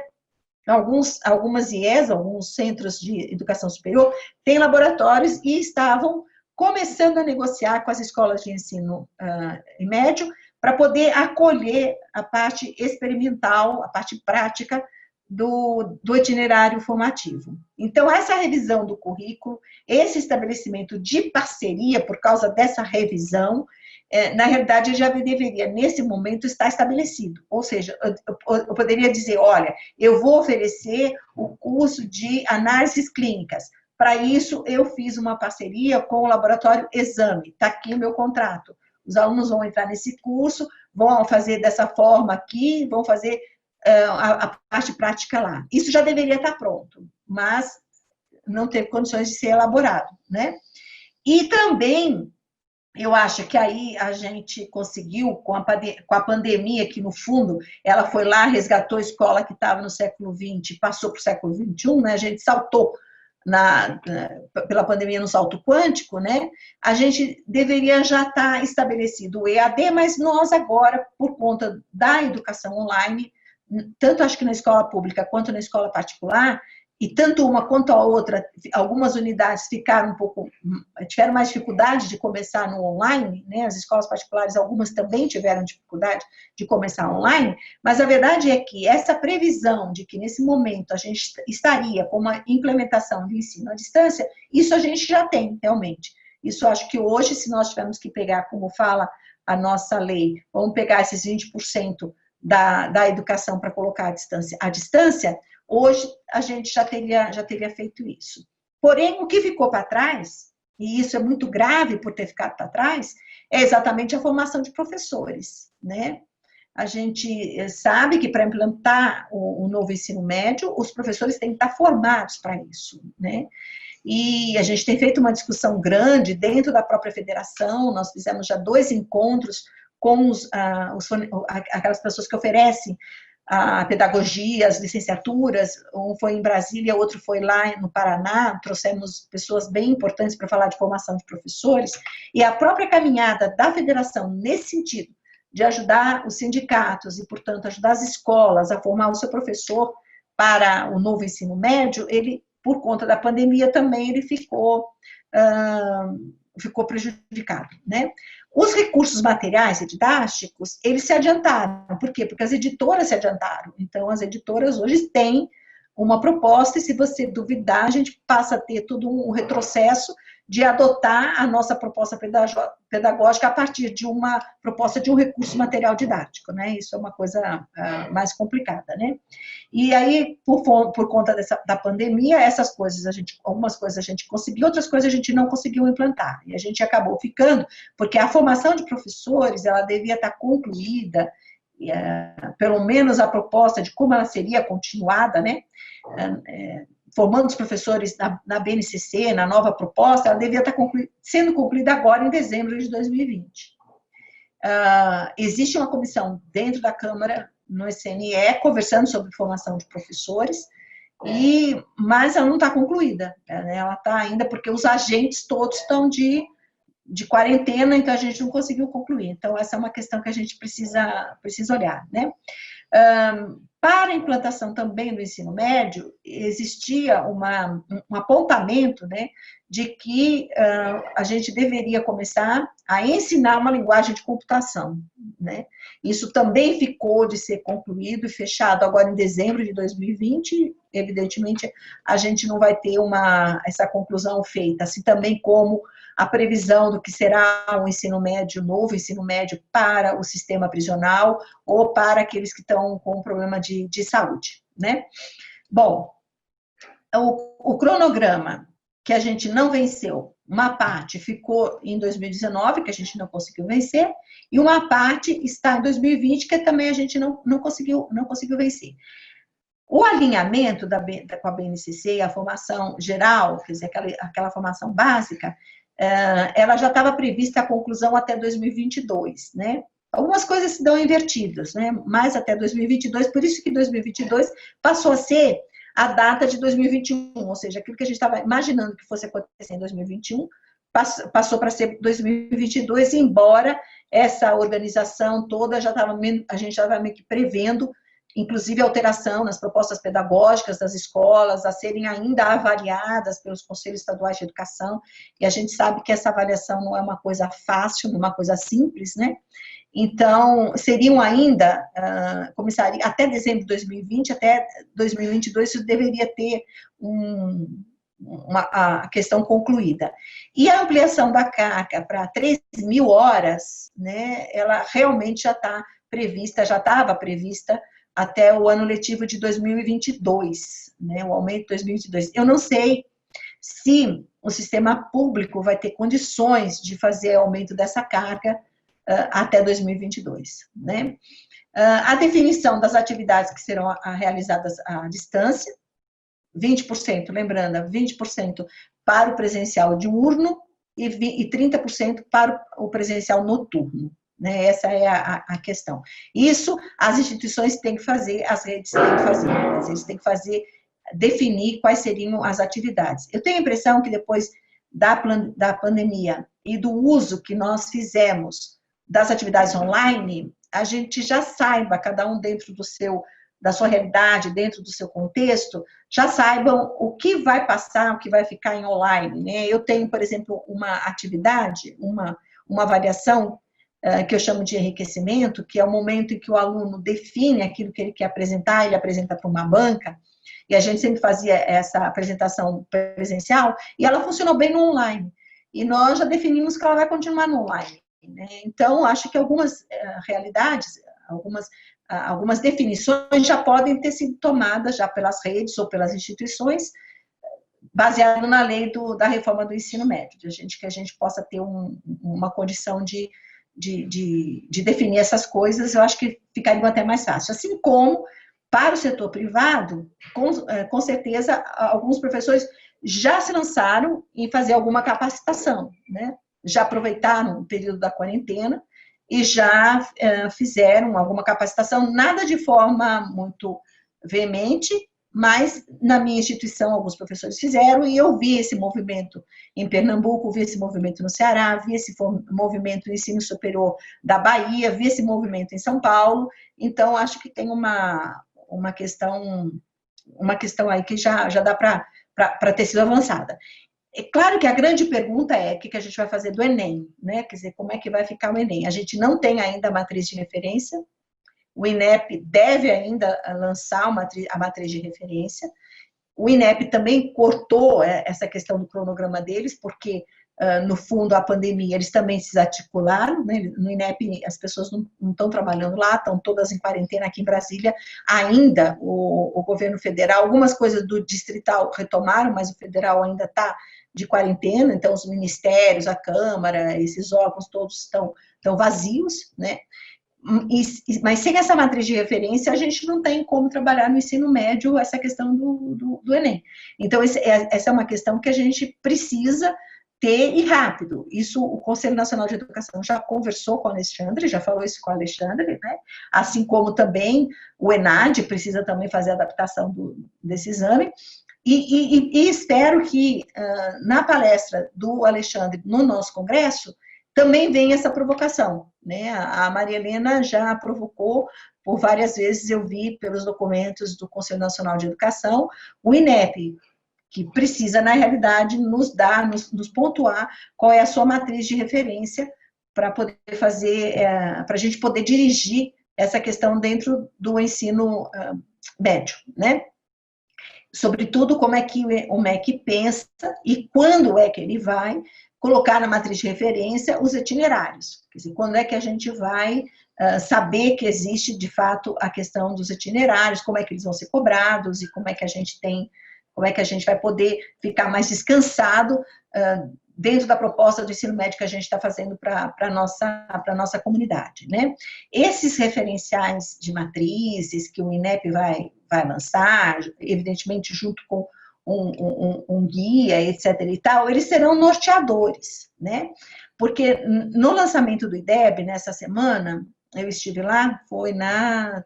algumas IES, alguns centros de educação superior, têm laboratórios e estavam começando a negociar com as escolas de ensino médio para poder acolher a parte experimental, a parte prática do itinerário formativo. Então, essa revisão do currículo, esse estabelecimento de parceria por causa dessa revisão, na realidade, já deveria, nesse momento, estar estabelecido. Ou seja, eu poderia dizer, olha, eu vou oferecer o curso de análises clínicas. Para isso, eu fiz uma parceria com o laboratório Exame. Está aqui o meu contrato. Os alunos vão entrar nesse curso, vão fazer dessa forma aqui, vão fazer a parte prática lá. Isso já deveria estar pronto, mas não teve condições de ser elaborado, né? E também, eu acho que aí a gente conseguiu, com a pandemia, que no fundo, ela foi lá, resgatou a escola que estava no século XX, passou para o século XXI, né? A gente saltou pela pandemia no salto quântico, né? A gente deveria já estar estabelecido o EAD, mas nós agora, por conta da educação online, tanto acho que na escola pública quanto na escola particular, e tanto uma quanto a outra, algumas unidades tiveram mais dificuldade de começar no online, né? As escolas particulares, algumas também tiveram dificuldade de começar online, mas a verdade é que essa previsão de que nesse momento a gente estaria com uma implementação de ensino à distância, isso a gente já tem, realmente. Isso acho que hoje, se nós tivermos que pegar, como fala a nossa lei, vamos pegar esses 20% da educação para colocar à distância, hoje a gente já teria feito isso. Porém, o que ficou para trás, e isso é muito grave por ter ficado para trás, é exatamente a formação de professores, né? A gente sabe que para implantar o novo ensino médio, os professores têm que estar formados para isso, né? E a gente tem feito uma discussão grande dentro da própria federação, nós fizemos já 2 encontros com aquelas pessoas que oferecem a pedagogia, as licenciaturas, um foi em Brasília, outro foi lá no Paraná, trouxemos pessoas bem importantes para falar de formação de professores, e a própria caminhada da federação nesse sentido, de ajudar os sindicatos e, portanto, ajudar as escolas a formar o seu professor para o novo ensino médio, ele, por conta da pandemia também, ele ficou prejudicado, né? Os recursos materiais e didáticos, eles se adiantaram. Por quê? Porque as editoras se adiantaram. Então, as editoras hoje têm uma proposta, e se você duvidar, a gente passa a ter todo um retrocesso de adotar a nossa proposta pedagógica a partir de uma proposta de um recurso material didático, né? Isso é uma coisa mais complicada, né? E aí, por conta da pandemia, algumas coisas a gente conseguiu, outras coisas a gente não conseguiu implantar. E a gente acabou ficando, porque a formação de professores, ela devia estar concluída, pelo menos a proposta de como ela seria continuada, né? Formando os professores na BNCC, na nova proposta, ela devia estar sendo concluída agora em dezembro de 2020, Existe uma comissão dentro da Câmara, no SNE, conversando sobre formação de professores, mas ela não está concluída, né? Ela está ainda porque os agentes todos estão de quarentena, então a gente não conseguiu concluir. Então, essa é uma questão que a gente precisa olhar, né? Para a implantação também do ensino médio, existia um apontamento, né, de que a gente deveria começar a ensinar uma linguagem de computação, né? Isso também ficou de ser concluído e fechado agora em dezembro de 2020. Evidentemente, a gente não vai ter essa conclusão feita, assim também como a previsão do que será o ensino médio, novo ensino médio para o sistema prisional ou para aqueles que estão com problema de saúde, né? Bom, o cronograma que a gente não venceu, uma parte ficou em 2019, que a gente não conseguiu vencer, e uma parte está em 2020, que também a gente não conseguiu vencer. O alinhamento com a BNCC, a formação geral, quer dizer, aquela formação básica, ela já estava prevista a conclusão até 2022, né? Algumas coisas se dão invertidas, né? Mais até 2022, por isso que 2022 passou a ser a data de 2021, ou seja, aquilo que a gente estava imaginando que fosse acontecer em 2021, passou para ser 2022, embora essa organização toda a gente já estava meio que prevendo, inclusive alteração nas propostas pedagógicas das escolas, a serem ainda avaliadas pelos conselhos estaduais de educação, e a gente sabe que essa avaliação não é uma coisa fácil, não é uma coisa simples, né? Então, seriam ainda, começaria até dezembro de 2020, até 2022, isso deveria ter a questão concluída. E a ampliação da carga para 3.000 horas, né, ela realmente já está prevista, já estava prevista até o ano letivo de 2022, né, o aumento de 2022. Eu não sei se o sistema público vai ter condições de fazer aumento dessa carga até 2022, né? A definição das atividades que serão realizadas à distância, 20%, lembrando, 20% para o presencial diurno e 30% para o presencial noturno, né? Essa é a questão. Isso as instituições têm que fazer, as redes têm que fazer, eles têm que definir quais seriam as atividades. Eu tenho a impressão que depois da pandemia e do uso que nós fizemos das atividades online, a gente já saiba, cada um dentro da sua realidade, dentro do seu contexto, já saibam o que vai passar, o que vai ficar em online, né? Eu tenho, por exemplo, uma atividade, uma avaliação que eu chamo de enriquecimento, que é o momento em que o aluno define aquilo que ele quer apresentar, ele apresenta para uma banca, e a gente sempre fazia essa apresentação presencial, e ela funcionou bem no online. E nós já definimos que ela vai continuar no online. Então, acho que algumas realidades, algumas definições já podem ter sido tomadas já pelas redes ou pelas instituições, baseado na lei da reforma do ensino médio, que a gente possa ter uma condição de definir essas coisas. Eu acho que ficaria até mais fácil. Assim como, para o setor privado, com certeza, alguns professores já se lançaram em fazer alguma capacitação, né? Já aproveitaram o período da quarentena e já fizeram alguma capacitação, nada de forma muito veemente, mas na minha instituição alguns professores fizeram, e eu vi esse movimento em Pernambuco, vi esse movimento no Ceará, vi esse movimento no ensino superior da Bahia, vi esse movimento em São Paulo. Então, acho que tem uma questão aí que já dá para ter sido avançada. É claro que a grande pergunta é o que a gente vai fazer do Enem, né? Quer dizer, como é que vai ficar o Enem? A gente não tem ainda a matriz de referência, o INEP deve ainda lançar a matriz de referência, o INEP também cortou essa questão do cronograma deles, porque, no fundo, a pandemia, eles também se desarticularam, né? No INEP as pessoas não estão trabalhando lá, estão todas em quarentena aqui em Brasília, ainda o governo federal, algumas coisas do distrital retomaram, mas o federal ainda está de quarentena, então os ministérios, a Câmara, esses órgãos todos estão vazios, né? Mas sem essa matriz de referência, a gente não tem como trabalhar no ensino médio essa questão do Enem. Então, essa é uma questão que a gente precisa ter e rápido. Isso o Conselho Nacional de Educação já conversou com o Alexandre, já falou isso com o Alexandre, né? Assim como também o ENAD precisa também fazer a adaptação desse exame. E espero que na palestra do Alexandre no nosso congresso também venha essa provocação, né? A Maria Helena já provocou por várias vezes, eu vi pelos documentos do Conselho Nacional de Educação, o INEP, que precisa, na realidade, nos dar, nos pontuar qual é a sua matriz de referência para poder fazer, para a gente poder dirigir essa questão dentro do ensino médio, né? Sobretudo, como é que o MEC pensa e quando é que ele vai colocar na matriz de referência os itinerários. Quer dizer, quando é que a gente vai saber que existe, de fato, a questão dos itinerários, como é que eles vão ser cobrados e como é que a gente vai poder ficar mais descansado dentro da proposta do ensino médio que a gente está fazendo para a nossa comunidade, né? Esses referenciais de matrizes que o INEP vai lançar, evidentemente junto com um guia, etc. e tal, eles serão norteadores, né? Porque no lançamento do IDEB, nessa semana, eu estive lá, foi na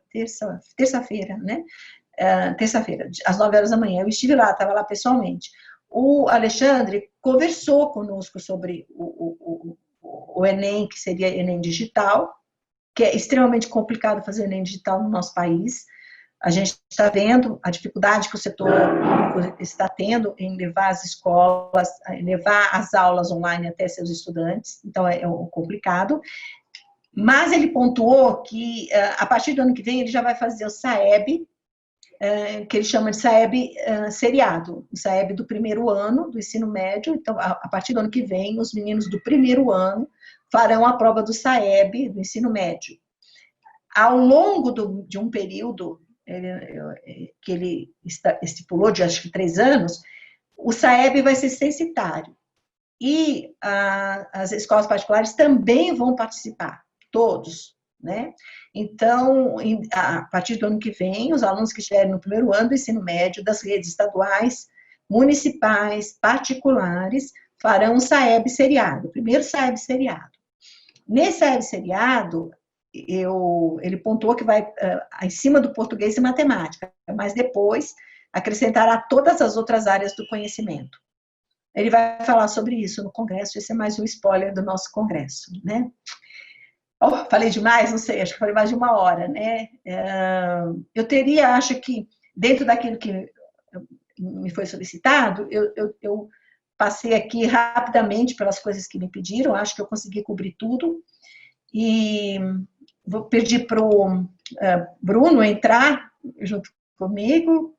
terça-feira, né? Terça-feira, às 9 horas da manhã, eu estive lá, estava lá pessoalmente. O Alexandre conversou conosco sobre o Enem, que seria Enem digital, que é extremamente complicado fazer Enem digital no nosso país. A gente está vendo a dificuldade que o setor público está tendo em levar as escolas, levar as aulas online até seus estudantes, então é complicado. Mas ele pontuou que, a partir do ano que vem, ele já vai fazer o SAEB, que ele chama de SAEB seriado, o SAEB do primeiro ano do ensino médio. Então, a partir do ano que vem, os meninos do primeiro ano farão a prova do SAEB do ensino médio. Ao longo de um período que ele estipulou, de acho que 3 anos, o SAEB vai ser censitário. E as escolas particulares também vão participar, todos, né? Então, a partir do ano que vem, os alunos que estiverem no primeiro ano do ensino médio, das redes estaduais, municipais, particulares, farão o SAEB seriado, o primeiro SAEB seriado. Nesse SAEB seriado, ele pontuou que vai em cima do português e matemática, mas depois acrescentará todas as outras áreas do conhecimento. Ele vai falar sobre isso no congresso, esse é mais um spoiler do nosso congresso, né? Oh, falei demais? Não sei, acho que falei mais de 1 hora, né? Eu acho que, dentro daquilo que me foi solicitado, eu passei aqui rapidamente pelas coisas que me pediram, acho que eu consegui cobrir tudo, e vou pedir para o Bruno entrar junto comigo.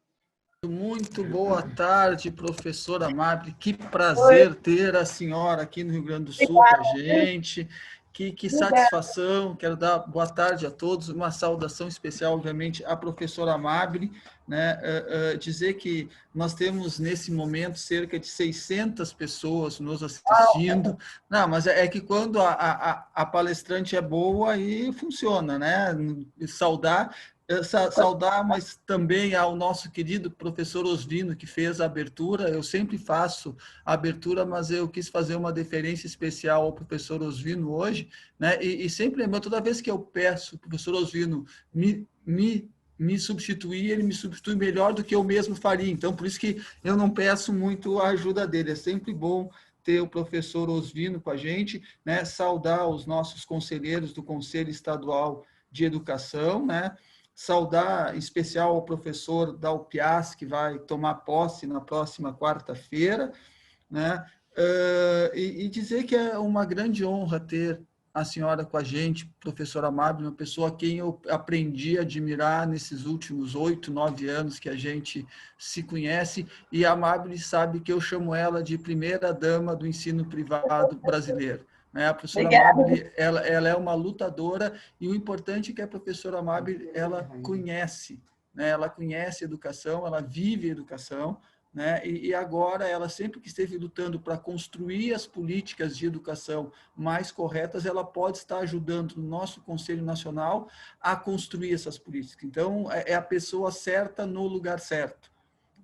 Muito boa tarde, professora Amable. Que prazer ter a senhora aqui no Rio Grande do Sul com a gente. Que satisfação. Quero dar boa tarde a todos. Uma saudação especial, obviamente, à professora Amable, né? Dizer que nós temos, nesse momento, cerca de 600 pessoas nos assistindo. Não, mas é que quando a palestrante é boa, aí funciona, né? Saudar, mas também ao nosso querido professor Osvino, que fez a abertura. Eu sempre faço a abertura, mas eu quis fazer uma deferência especial ao professor Osvino hoje, né? E sempre lembro, toda vez que eu peço o professor Osvino me substituir, ele me substitui melhor do que eu mesmo faria. Então, por isso que eu não peço muito a ajuda dele. É sempre bom ter o professor Osvino com a gente, né? Saudar os nossos conselheiros do Conselho Estadual de Educação, né? Saudar em especial o professor Dalpias, que vai tomar posse na próxima quarta-feira, né? E dizer que é uma grande honra ter a senhora com a gente, professora Amable, uma pessoa a quem eu aprendi a admirar nesses últimos 8, 9 anos que a gente se conhece, e a Amable sabe que eu chamo ela de primeira dama do ensino privado brasileiro. A professora Amable, ela é uma lutadora, e o importante é que a professora Amable, ela conhece, né? Ela conhece educação, ela vive educação, né? E agora, ela sempre que esteve lutando para construir as políticas de educação mais corretas, ela pode estar ajudando no nosso Conselho Nacional a construir essas políticas. Então, é a pessoa certa no lugar certo.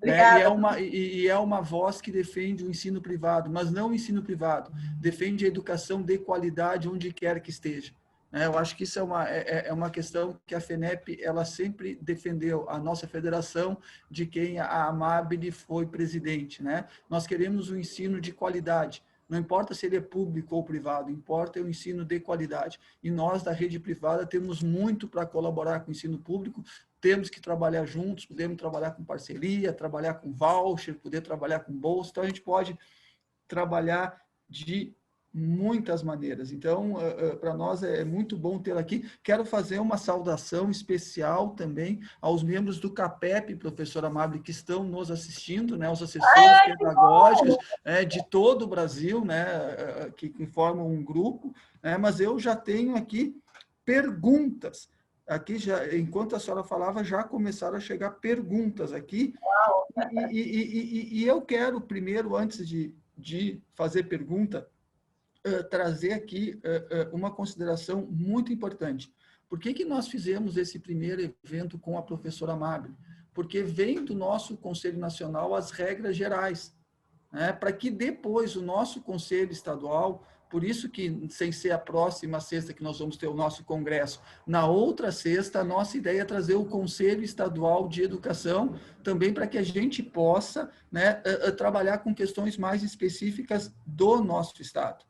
Obrigada. E é uma voz que defende o ensino privado, mas não o ensino privado, defende a educação de qualidade onde quer que esteja. Eu acho que isso é uma questão que a FENEP ela sempre defendeu, a nossa federação, de quem a Amabile foi presidente. Nós queremos um ensino de qualidade, não importa se ele é público ou privado, importa o ensino de qualidade. E nós, da rede privada, temos muito para colaborar com o ensino público, temos que trabalhar juntos, podemos trabalhar com parceria, trabalhar com voucher, poder trabalhar com bolsa, então a gente pode trabalhar de muitas maneiras. Então, para nós é muito bom tê-la aqui. Quero fazer uma saudação especial também aos membros do CAPEP, professora Amabile, que estão nos assistindo, os assessores pedagógicos de todo o Brasil, que formam um grupo, mas eu já tenho aqui perguntas. Aqui, já, enquanto a senhora falava, já começaram a chegar perguntas aqui. E eu quero, primeiro, antes de fazer pergunta, trazer aqui uma consideração muito importante. Por que nós fizemos esse primeiro evento com a professora Amabile? Porque vem do nosso Conselho Nacional as regras gerais, para que depois o nosso Conselho Estadual, por isso que, sem ser a próxima sexta que nós vamos ter o nosso congresso, na outra sexta, a nossa ideia é trazer o Conselho Estadual de Educação, também para que a gente possa trabalhar com questões mais específicas do nosso Estado.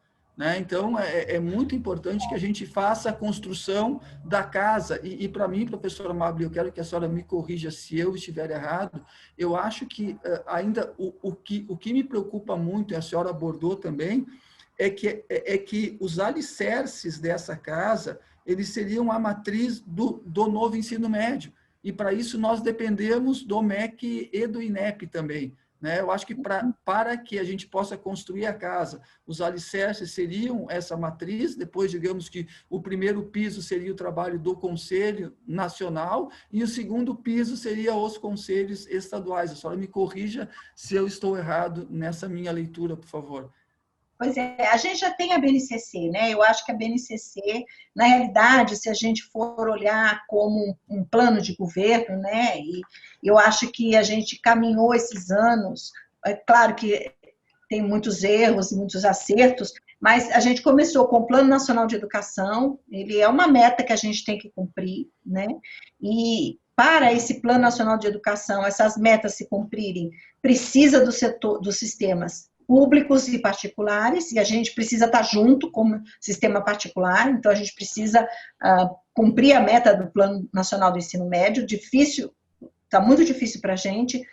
Então, é muito importante que a gente faça a construção da casa. E para mim, professora Amabile, eu quero que a senhora me corrija se eu estiver errado, eu acho que ainda o que me preocupa muito, e a senhora abordou também, é que os alicerces dessa casa, eles seriam a matriz do novo ensino médio. E para isso nós dependemos do MEC e do INEP também. Eu acho que para que a gente possa construir a casa, os alicerces seriam essa matriz, depois, digamos que o primeiro piso seria o trabalho do Conselho Nacional e o segundo piso seria os conselhos estaduais. A senhora me corrija se eu estou errado nessa minha leitura, por favor. Pois é, a gente já tem a BNCC, Eu acho que a BNCC, na realidade, se a gente for olhar como um plano de governo, E eu acho que a gente caminhou esses anos, é claro que tem muitos erros e muitos acertos, mas a gente começou com o Plano Nacional de Educação, ele é uma meta que a gente tem que cumprir, E para esse Plano Nacional de Educação, essas metas se cumprirem, precisa do setor, dos sistemas públicos e particulares, e a gente precisa estar junto como sistema particular, então a gente precisa cumprir a meta do Plano Nacional do Ensino Médio, está muito difícil para a gente,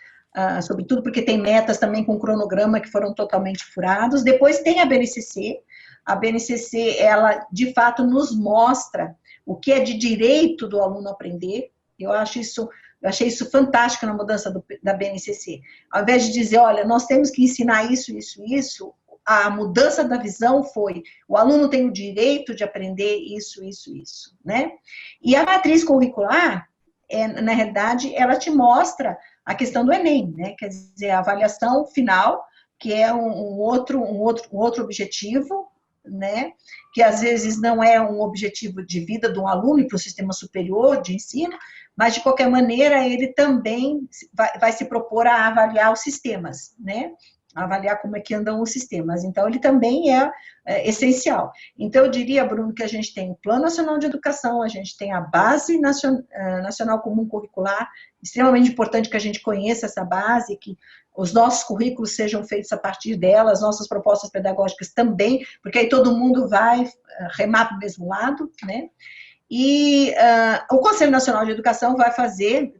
sobretudo porque tem metas também com cronograma que foram totalmente furados. Depois tem a BNCC, ela de fato nos mostra o que é de direito do aluno aprender. Eu achei isso fantástico na mudança da BNCC. Ao invés de dizer, olha, nós temos que ensinar isso, a mudança da visão foi, o aluno tem o direito de aprender isso, E a matriz curricular, na realidade, ela te mostra a questão do Enem, Quer dizer, a avaliação final, que é um outro objetivo, Que às vezes não é um objetivo de vida de um aluno e para o sistema superior de ensino, mas de qualquer maneira ele também vai se propor a avaliar os sistemas, avaliar como é que andam os sistemas. Então, ele também é essencial. Então, eu diria, Bruno, que a gente tem o Plano Nacional de Educação, a gente tem a Base Nacional Comum Curricular, extremamente importante que a gente conheça essa base, que os nossos currículos sejam feitos a partir dela, as nossas propostas pedagógicas também, porque aí todo mundo vai remar para o mesmo lado, E o Conselho Nacional de Educação vai fazer,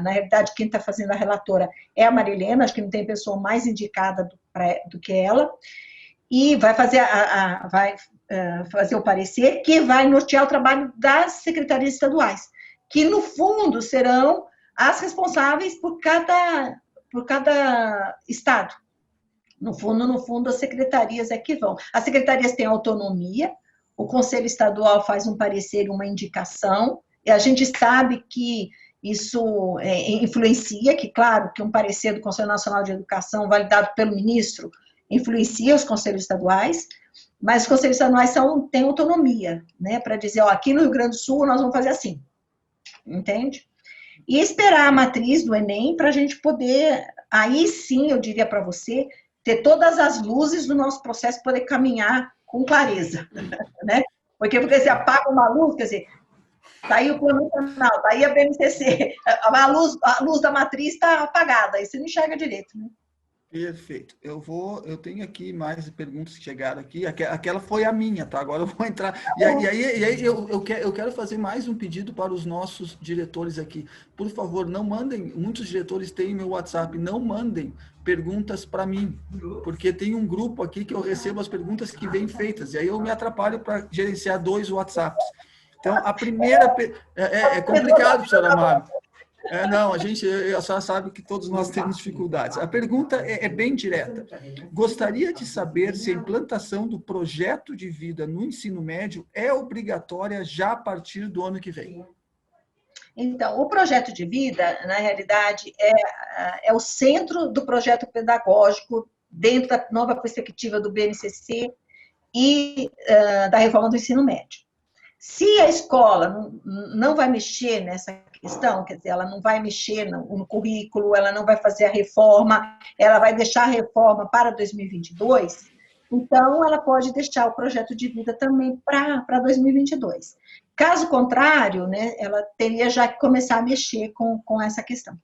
na realidade, quem está fazendo a relatora é a Marilena, acho que não tem pessoa mais indicada do que ela, e vai fazer, fazer o parecer, que vai nortear o trabalho das secretarias estaduais, que, no fundo, serão as responsáveis por cada estado. No fundo, as secretarias é que vão. As secretarias têm autonomia, o Conselho Estadual faz um parecer, uma indicação, e a gente sabe que isso influencia, que claro, que um parecer do Conselho Nacional de Educação, validado pelo ministro, influencia os conselhos estaduais, mas os conselhos estaduais têm autonomia, para dizer, aqui no Rio Grande do Sul nós vamos fazer assim, entende? e esperar a matriz do Enem para a gente poder, aí sim, eu diria para você, ter todas as luzes do nosso processo, poder caminhar com clareza, né? Porque você apaga uma luz, quer dizer, está aí o Plano Nacional, está aí a BNCC, a luz da matriz está apagada, aí você não enxerga direito, né? Perfeito. Eu tenho aqui mais perguntas que chegaram aqui. Aquela foi a minha, tá? Agora eu vou entrar. E aí eu quero fazer mais um pedido para os nossos diretores aqui. Por favor, não mandem, muitos diretores têm meu WhatsApp, não mandem perguntas para mim, porque tem um grupo aqui que eu recebo as perguntas que vêm feitas, e aí eu me atrapalho para gerenciar 2 WhatsApps. Então, a primeira... É complicado, professora Amaro. Não, a senhora sabe que todos nós temos dificuldades. A pergunta é bem direta. Gostaria de saber se a implantação do projeto de vida no ensino médio é obrigatória já a partir do ano que vem. Então, o projeto de vida, na realidade, é o centro do projeto pedagógico dentro da nova perspectiva do BNCC e da reforma do ensino médio. Se a escola não vai mexer nessa questão, quer dizer, ela não vai mexer no currículo, ela não vai fazer a reforma, ela vai deixar a reforma para 2022, então ela pode deixar o projeto de vida também para 2022. Caso contrário, né, ela teria já que começar a mexer com essa questão.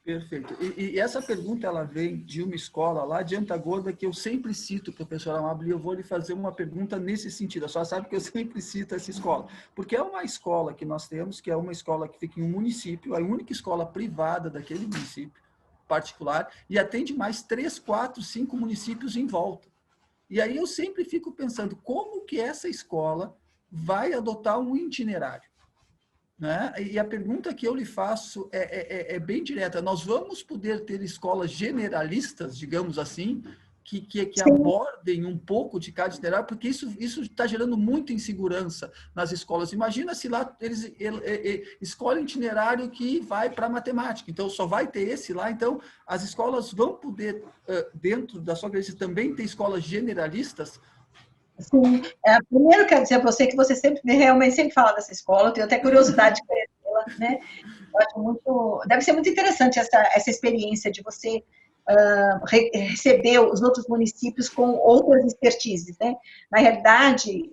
Perfeito. E essa pergunta, ela vem de uma escola lá de Antagorda, que eu sempre cito, professora Amable, e eu vou lhe fazer uma pergunta nesse sentido. A senhora sabe que eu sempre cito essa escola, porque é uma escola que nós temos, que é uma escola que fica em um município, a única escola privada daquele município particular, e atende mais 3, 4, 5 municípios em volta. E aí eu sempre fico pensando, como que essa escola vai adotar um itinerário? Né? E a pergunta que eu lhe faço é bem direta. Nós vamos poder ter escolas generalistas, digamos assim, que abordem um pouco de cada itinerário, porque isso está gerando muita insegurança nas escolas. Imagina se lá eles escolhem itinerário que vai para matemática, então só vai ter esse lá. Então, as escolas vão poder, dentro da sua cabeça, também ter escolas generalistas. Sim. Primeiro, quero dizer a você que você realmente sempre fala dessa escola, eu tenho até curiosidade de conhecê-la, né? Deve ser muito interessante essa experiência de você receber os outros municípios com outras expertises, né? Na realidade,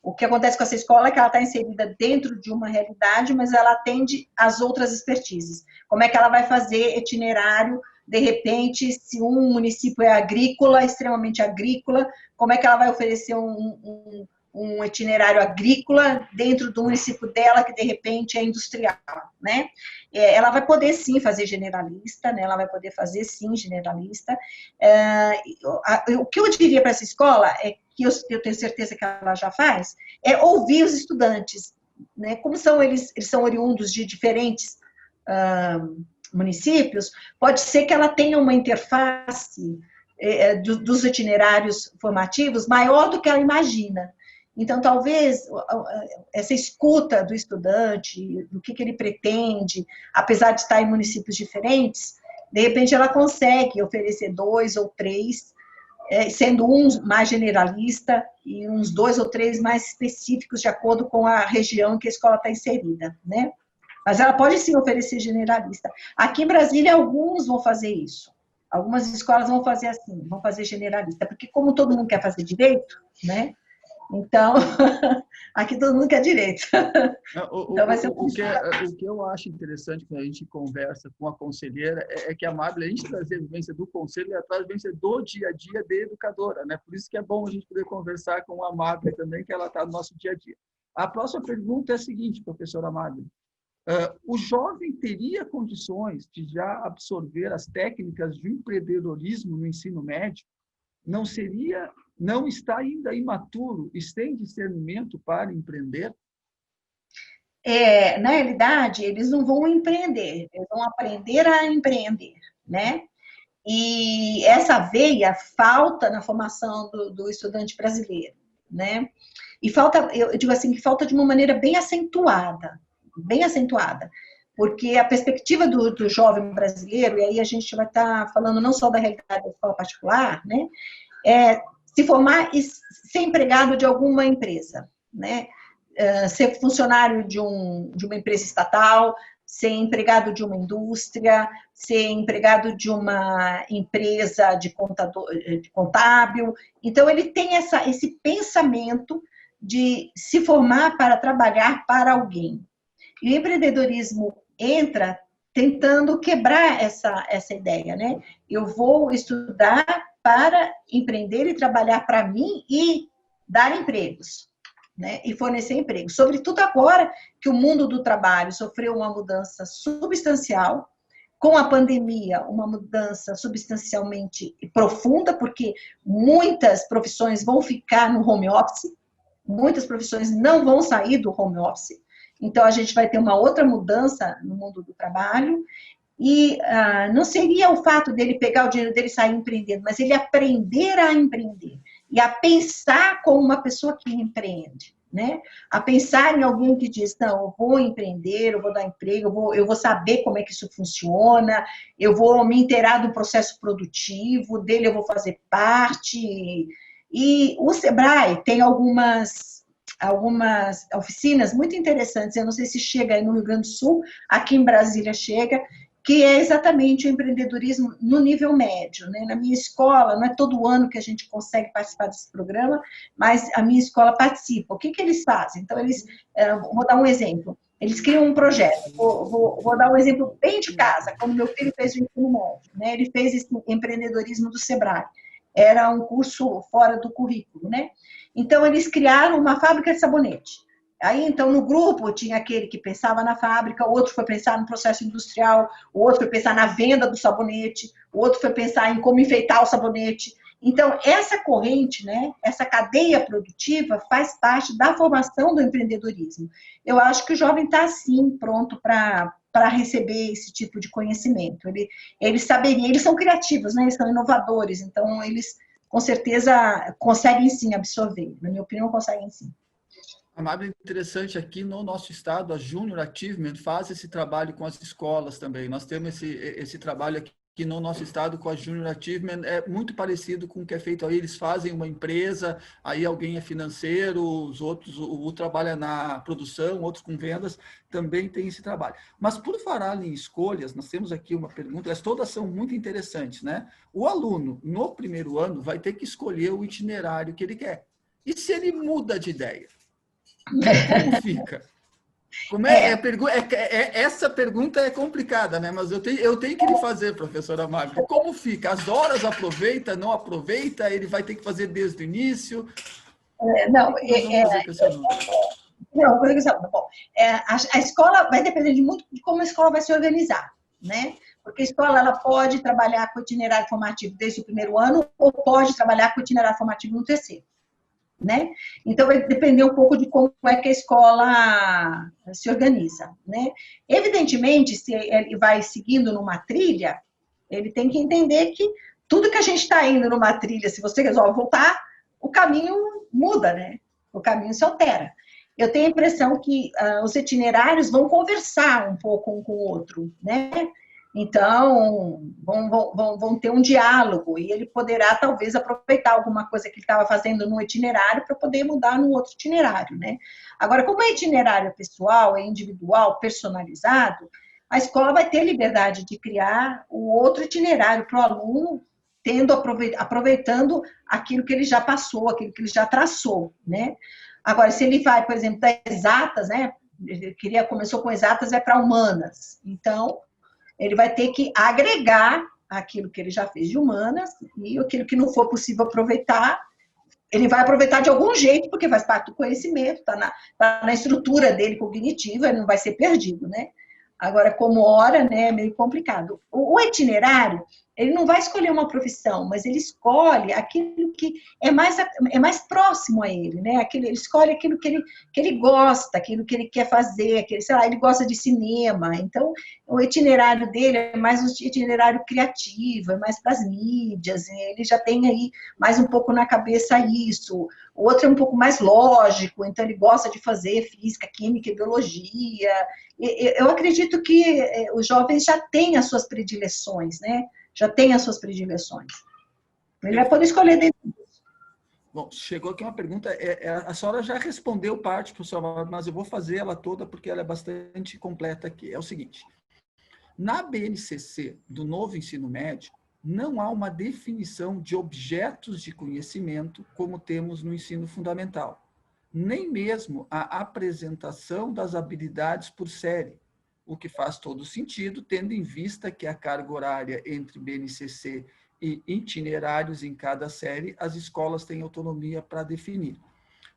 o que acontece com essa escola é que ela está inserida dentro de uma realidade, mas ela atende às outras expertises. Como é que ela vai fazer itinerário? De repente, se um município é agrícola, extremamente agrícola, como é que ela vai oferecer um itinerário agrícola dentro do município dela, que de repente é industrial, né? Ela vai poder sim fazer generalista, né? Ela vai poder fazer sim generalista. O que eu diria para essa escola, que eu tenho certeza que ela já faz, é ouvir os estudantes, né? Como eles são oriundos de diferentes municípios, pode ser que ela tenha uma interface dos itinerários formativos maior do que ela imagina. Então, talvez essa escuta do estudante, do que ele pretende, apesar de estar em municípios diferentes, de repente ela consegue oferecer 2 ou 3, sendo um mais generalista e uns 2 ou 3 mais específicos, de acordo com a região em que a escola está inserida, né? Mas ela pode sim oferecer generalista. Aqui em Brasília, alguns vão fazer isso. Algumas escolas vão fazer assim, vão fazer generalista, porque como todo mundo quer fazer direito, né? Então, aqui todo mundo quer direito. Então, vai ser o que eu acho interessante quando a gente conversa com a conselheira é que a Amable, a gente trazer a vivência do conselho e a vivência do dia a dia de educadora, né? Por isso que é bom a gente poder conversar com a Amable também, que ela está no nosso dia a dia. A próxima pergunta é a seguinte, professora Amable. O jovem teria condições de já absorver as técnicas de empreendedorismo no ensino médio? Não está ainda imaturo e sem discernimento para empreender? Na realidade, eles não vão empreender, eles vão aprender a empreender, né? E essa veia falta na formação do estudante brasileiro, né? E falta, eu digo assim, que falta de uma maneira bem acentuada, porque a perspectiva do jovem brasileiro, e aí a gente vai estar falando não só da realidade da escola particular, né, se formar e ser empregado de alguma empresa, né, ser funcionário de uma empresa estatal, ser empregado de uma indústria, ser empregado de uma empresa de contábil. Então, ele tem esse pensamento de se formar para trabalhar para alguém. E o empreendedorismo entra tentando quebrar essa ideia, né? Eu vou estudar para empreender e trabalhar para mim e dar empregos, né? E fornecer empregos. Sobretudo agora que o mundo do trabalho sofreu uma mudança substancial, com a pandemia, uma mudança substancialmente profunda, porque muitas profissões vão ficar no home office, muitas profissões não vão sair do home office. Então, a gente vai ter uma outra mudança no mundo do trabalho. E não seria o fato dele pegar o dinheiro dele e sair empreendendo, mas ele aprender a empreender e a pensar como uma pessoa que empreende, né? A pensar em alguém que diz, não, eu vou empreender, eu vou dar emprego, eu vou saber como é que isso funciona, eu vou me inteirar do processo produtivo, dele eu vou fazer parte. E o Sebrae tem algumas oficinas muito interessantes, eu não sei se chega aí no Rio Grande do Sul, aqui em Brasília chega, que é exatamente o empreendedorismo no nível médio, né? Na minha escola, não é todo ano que a gente consegue participar desse programa, mas a minha escola participa. O que eles fazem? Então, vou dar um exemplo, eles criam um projeto, vou dar um exemplo bem de casa, quando meu filho fez o ensino médio, né? Ele fez esse empreendedorismo do Sebrae, era um curso fora do currículo, né? Então, eles criaram uma fábrica de sabonete. Aí, então, no grupo, tinha aquele que pensava na fábrica, o outro foi pensar no processo industrial, o outro foi pensar na venda do sabonete, o outro foi pensar em como enfeitar o sabonete. Então, essa corrente, né, essa cadeia produtiva faz parte da formação do empreendedorismo. Eu acho que o jovem está, sim, pronto para receber esse tipo de conhecimento. Eles saberiam, eles são criativos, né, eles são inovadores, então, eles, com certeza, conseguem, sim, absorver. Na minha opinião, conseguem, sim. Amável, interessante, aqui no nosso estado, a Junior Achievement faz esse trabalho com as escolas também. Nós temos esse trabalho aqui no nosso estado com a Junior Achievement, é muito parecido com o que é feito aí. Eles fazem uma empresa, aí alguém é financeiro, os outros, um trabalha na produção, outros com vendas, também tem esse trabalho. Mas por falar em escolhas, nós temos aqui uma pergunta, elas todas são muito interessantes, né? O aluno, no primeiro ano, vai ter que escolher o itinerário que ele quer. E se ele muda de ideia? Como fica? Essa pergunta é complicada, né? Mas eu tenho que lhe fazer, professora Magda. Como fica? As horas aproveita, não aproveita? Ele vai ter que fazer desde o início? A escola vai depender muito de como a escola vai se organizar, né? Porque a escola ela pode trabalhar com o itinerário formativo desde o primeiro ano ou pode trabalhar com o itinerário formativo no terceiro. Né? Então, vai depender um pouco de como é que a escola se organiza, né? Evidentemente, se ele vai seguindo numa trilha, ele tem que entender que tudo que a gente está indo numa trilha, se você resolve voltar, o caminho muda, né? O caminho se altera. Eu tenho a impressão que os itinerários vão conversar um pouco um com o outro, né? Então, vão ter um diálogo e ele poderá, talvez, aproveitar alguma coisa que ele estava fazendo no itinerário para poder mudar no outro itinerário, né? Agora, como é itinerário pessoal, é individual, personalizado, a escola vai ter liberdade de criar o outro itinerário para o aluno, aproveitando aquilo que ele já passou, aquilo que ele já traçou, né? Agora, se ele vai, por exemplo, das exatas, né? Ele começou com exatas, vai para humanas. Então, ele vai ter que agregar aquilo que ele já fez de humanas e aquilo que não for possível aproveitar, ele vai aproveitar de algum jeito, porque faz parte do conhecimento, está na estrutura dele cognitiva, ele não vai ser perdido, né? Agora, como hora, né, é meio complicado. O itinerário, ele não vai escolher uma profissão, mas ele escolhe aquilo que é mais próximo a ele, né? Ele escolhe aquilo que ele gosta, aquilo que ele quer fazer, sei lá, ele gosta de cinema, então o itinerário dele é mais um itinerário criativo, é mais para as mídias, ele já tem aí mais um pouco na cabeça isso. O outro é um pouco mais lógico, então ele gosta de fazer física, química e biologia. Eu acredito que os jovens já têm as suas predileções, né? Já tem as suas predileções. Ele vai poder escolher dentro disso. Bom, chegou aqui uma pergunta, a senhora já respondeu parte, professora, mas eu vou fazer ela toda porque ela é bastante completa aqui. É o seguinte, na BNCC do novo ensino médio, não há uma definição de objetos de conhecimento como temos no ensino fundamental, nem mesmo a apresentação das habilidades por série, o que faz todo sentido, tendo em vista que a carga horária entre BNCC e itinerários em cada série, as escolas têm autonomia para definir.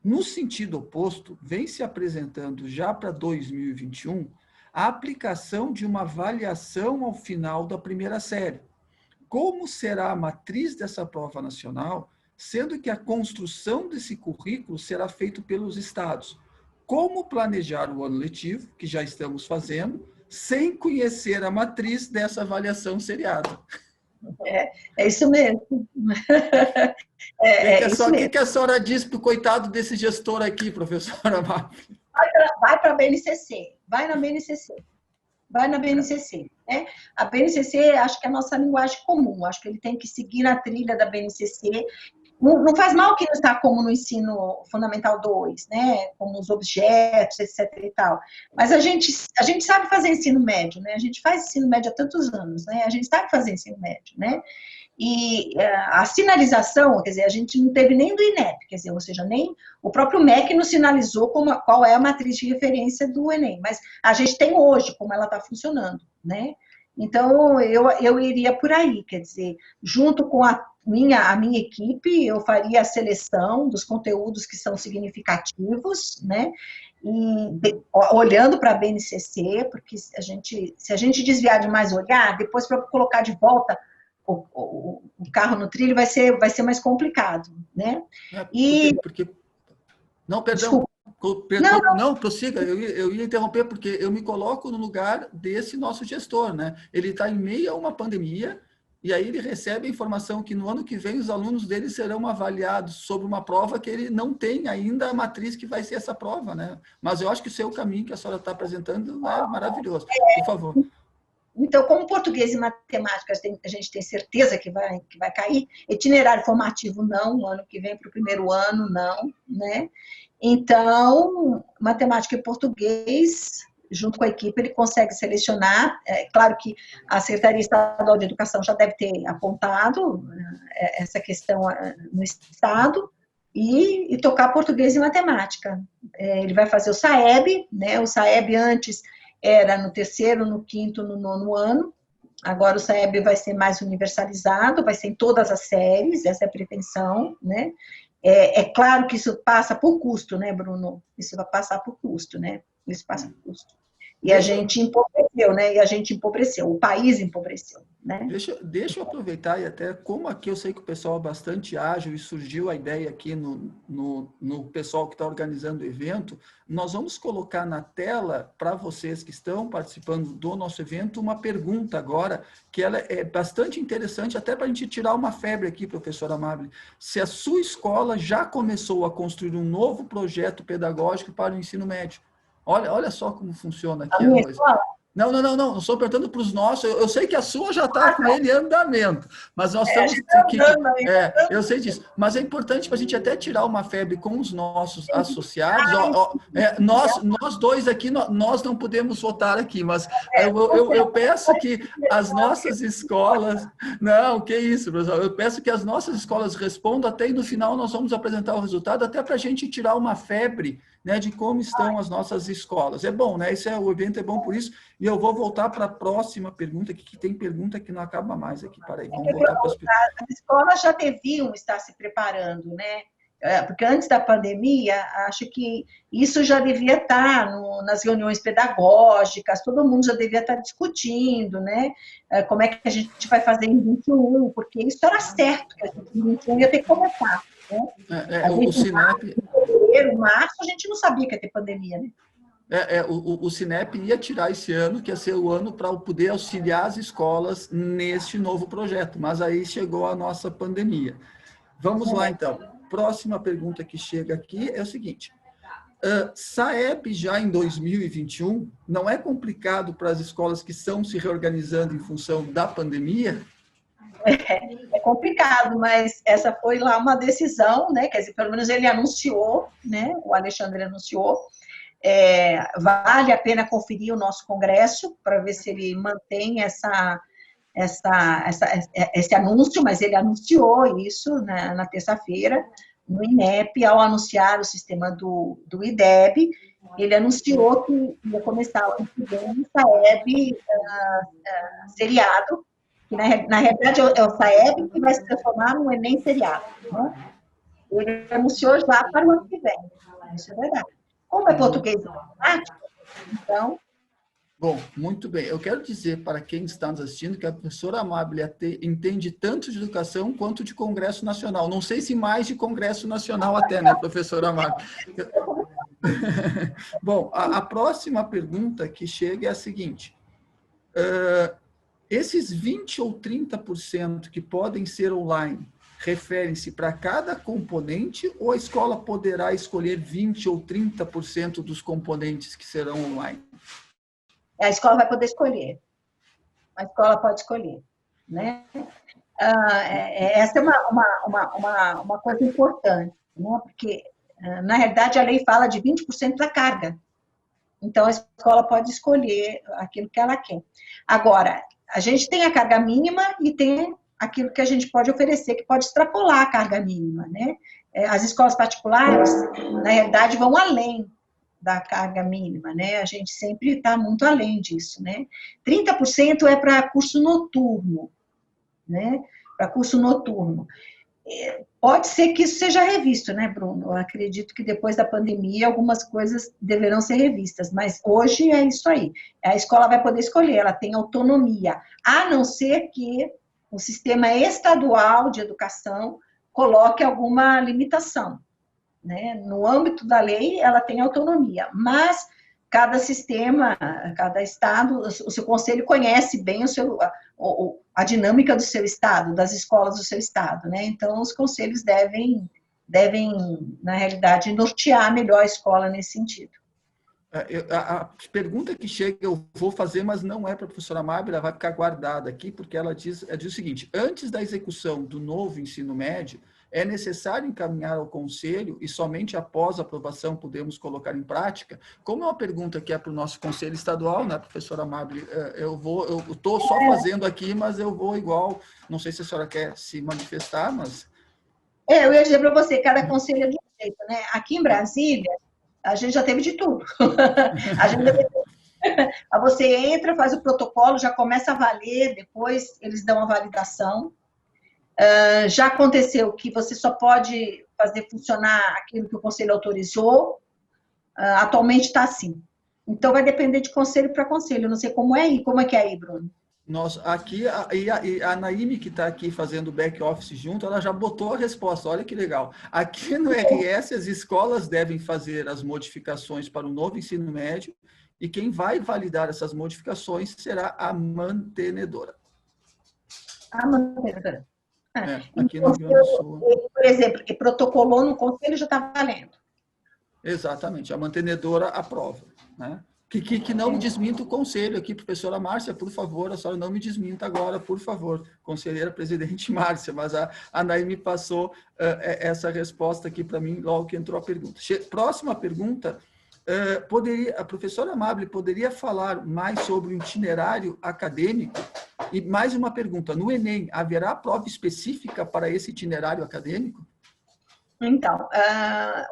No sentido oposto, vem se apresentando já para 2021 a aplicação de uma avaliação ao final da primeira série. Como será a matriz dessa prova nacional, sendo que a construção desse currículo será feita pelos estados? Como planejar o ano letivo, que já estamos fazendo, sem conhecer a matriz dessa avaliação seriada? É isso mesmo. O que a senhora diz para o coitado desse gestor aqui, professora Mafra? Vai para a BNCC, vai na BNCC. Vai na BNCC. Né? A BNCC, acho que é a nossa linguagem comum, acho que ele tem que seguir na trilha da BNCC. Não faz mal que não está como no ensino fundamental 2, né? Como os objetos, etc. e tal. Mas a gente sabe fazer ensino médio, né? A gente faz ensino médio há tantos anos, né? A gente sabe fazer ensino médio, né? E a sinalização, quer dizer, a gente não teve nem do INEP, quer dizer, ou seja, nem o próprio MEC nos sinalizou qual é a matriz de referência do Enem, mas a gente tem hoje como ela está funcionando, né? Então, eu iria por aí, quer dizer, junto com a minha equipe, eu faria a seleção dos conteúdos que são significativos, né? E olhando para a BNCC, porque se a gente desviar demais olhar, depois para colocar de volta o carro no trilho vai ser mais complicado, né? Não, perdão. Desculpa. Não, prossiga. Eu ia interromper porque eu me coloco no lugar desse nosso gestor, né? Ele está em meio a uma pandemia e aí ele recebe a informação que no ano que vem os alunos dele serão avaliados sobre uma prova que ele não tem ainda a matriz que vai ser essa prova, né? Mas eu acho que o seu caminho que a senhora está apresentando é maravilhoso. Por favor. Então, como português e matemática a gente tem certeza que vai cair, itinerário formativo não, o ano que vem para o primeiro ano não, né? Então, matemática e português, junto com a equipe, ele consegue selecionar. É claro que a Secretaria Estadual de Educação já deve ter apontado essa questão no Estado, e tocar português e matemática. Ele vai fazer o SAEB, né? O SAEB antes era no terceiro, no quinto, no nono ano. Agora o SAEB vai ser mais universalizado, vai ser em todas as séries, essa é a pretensão, né? É claro que isso passa por custo, né, Bruno? Isso vai passar por custo, né? Isso passa por custo. E a gente empobreceu, né? O país empobreceu, né? Deixa eu aproveitar e até, como aqui eu sei que o pessoal é bastante ágil e surgiu a ideia aqui no pessoal que está organizando o evento, nós vamos colocar na tela para vocês que estão participando do nosso evento uma pergunta agora, que ela é bastante interessante, até para a gente tirar uma febre aqui, professora Amable. Se a sua escola já começou a construir um novo projeto pedagógico para o ensino médio. Olha só como funciona aqui a coisa. Não, eu estou perguntando para os nossos, eu sei que a sua já está com ele em andamento, mas nós estamos aqui, eu sei disso, mas é importante para a gente até tirar uma febre com os nossos associados, nós dois aqui, nós não podemos votar aqui, mas eu peço que as nossas escolas, não, que isso, professor, eu peço que as nossas escolas respondam até e no final nós vamos apresentar o resultado, até para a gente tirar uma febre, né, de como estão as nossas escolas. É bom, né? O evento é bom por isso. E eu vou voltar para a próxima pergunta, que tem pergunta que não acaba mais aqui. Peraí, vamos voltar para as perguntas. As escolas já deviam estar se preparando, né? Porque antes da pandemia, acho que isso já devia estar nas reuniões pedagógicas, todo mundo já devia estar discutindo, né? Como é que a gente vai fazer em 21, porque isso era certo, que a gente em 21 ia ter que começar. Né? O Sinep... março, a gente não sabia que ia ter pandemia, né? O Sinep ia tirar esse ano, que ia ser o ano para poder auxiliar as escolas neste novo projeto, mas aí chegou a nossa pandemia. Vamos lá, então. Próxima pergunta que chega aqui é o seguinte. SAEB já em 2021, não é complicado para as escolas que estão se reorganizando em função da pandemia? É complicado, mas essa foi lá uma decisão, né? Quer dizer, pelo menos ele anunciou, né? O Alexandre anunciou. Vale a pena conferir o nosso congresso para ver se ele mantém esse anúncio, mas ele anunciou isso na terça-feira, no INEP, ao anunciar o sistema do IDEB, ele anunciou que ia começar o ano que vem o SAEB seriado, que na realidade é o SAEB que vai se transformar no Enem seriado. Né? Ele anunciou já para o ano que vem, isso é verdade. Como é português e matemática, então... Bom, muito bem. Eu quero dizer para quem está nos assistindo que a professora Amábile entende tanto de educação quanto de Congresso Nacional. Não sei se mais de Congresso Nacional até, né, professora Amábile? Bom, a próxima pergunta que chega é a seguinte. Esses 20% ou 30% que podem ser online, referem-se para cada componente ou a escola poderá escolher 20% ou 30% dos componentes que serão online? A escola vai poder escolher. A escola pode escolher. Né? Essa é uma coisa importante, né? Porque, na realidade, a lei fala de 20% da carga. Então, a escola pode escolher aquilo que ela quer. Agora, a gente tem a carga mínima e tem aquilo que a gente pode oferecer, que pode extrapolar a carga mínima. Né? As escolas particulares, na realidade, vão além da carga mínima, né? A gente sempre está muito além disso, né? 30% é para curso noturno, né? Para curso noturno. Pode ser que isso seja revisto, né, Bruno? Eu acredito que depois da pandemia algumas coisas deverão ser revistas, mas hoje é isso aí. A escola vai poder escolher, ela tem autonomia, a não ser que o sistema estadual de educação coloque alguma limitação. Né? No âmbito da lei, ela tem autonomia, mas cada sistema, cada estado, o seu conselho conhece bem a dinâmica do seu estado, das escolas do seu estado, né? Então, os conselhos devem, na realidade, nortear melhor a escola nesse sentido. A pergunta que chega eu vou fazer, mas não é para a professora Amábile, ela vai ficar guardada aqui, porque ela diz o seguinte: antes da execução do novo ensino médio, é necessário encaminhar ao conselho e somente após a aprovação podemos colocar em prática? Como é uma pergunta que é para o nosso conselho estadual, né, professora Amábile, eu estou só fazendo aqui, mas eu vou igual, não sei se a senhora quer se manifestar, mas... Eu ia dizer para você, cada conselho é de um jeito, né? Aqui em Brasília, a gente já teve de tudo. Você entra, faz o protocolo, já começa a valer, depois eles dão a validação. Já aconteceu que você só pode fazer funcionar aquilo que o conselho autorizou, atualmente está assim. Então, vai depender de conselho para conselho. Eu não sei como é aí. Como é que é aí, Bruno? Nós, aqui, a Naime, que está aqui fazendo o back-office junto, ela já botou a resposta, olha que legal. Aqui no RS, as escolas devem fazer as modificações para o novo ensino médio e quem vai validar essas modificações será a mantenedora. A mantenedora. Aqui no Rio Grande do Sul. Por exemplo, que protocolou no conselho já está valendo. Exatamente, a mantenedora aprova, né? Que não me desminta o conselho aqui, professora Márcia, por favor, a senhora não me desminta agora, por favor, conselheira presidente Márcia, mas a Naime passou essa resposta aqui para mim logo que entrou a pergunta. Próxima pergunta, a professora Amábile poderia falar mais sobre o itinerário acadêmico? E mais uma pergunta, no Enem, haverá prova específica para esse itinerário acadêmico? Então,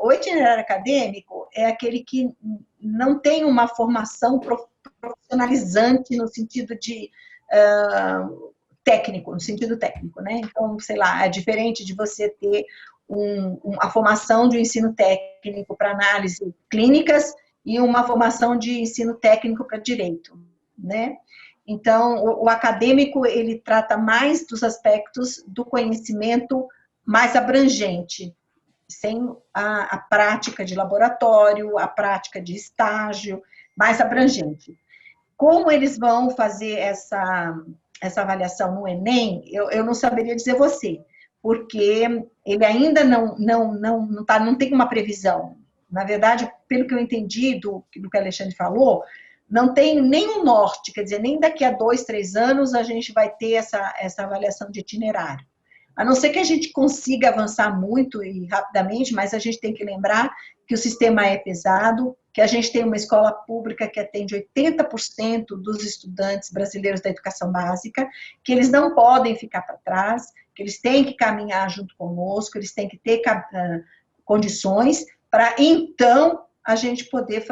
o itinerário acadêmico é aquele que não tem uma formação profissionalizante no sentido de técnico, no sentido técnico, né? Então, sei lá, é diferente de você ter a formação de um ensino técnico para análise clínicas e uma formação de ensino técnico para direito, né? Então, o acadêmico, ele trata mais dos aspectos do conhecimento mais abrangente, sem a prática de laboratório, a prática de estágio, mais abrangente. Como eles vão fazer essa avaliação no Enem, eu não saberia dizer você, porque ele ainda não tem uma previsão. Na verdade, pelo que eu entendi do que o Alexandre falou, não tem nenhum norte, quer dizer, nem daqui a 2, 3 anos a gente vai ter essa avaliação de itinerário. A não ser que a gente consiga avançar muito e rapidamente, mas a gente tem que lembrar que o sistema é pesado, que a gente tem uma escola pública que atende 80% dos estudantes brasileiros da educação básica, que eles não podem ficar para trás, que eles têm que caminhar junto conosco, eles têm que ter condições para, então, a gente poder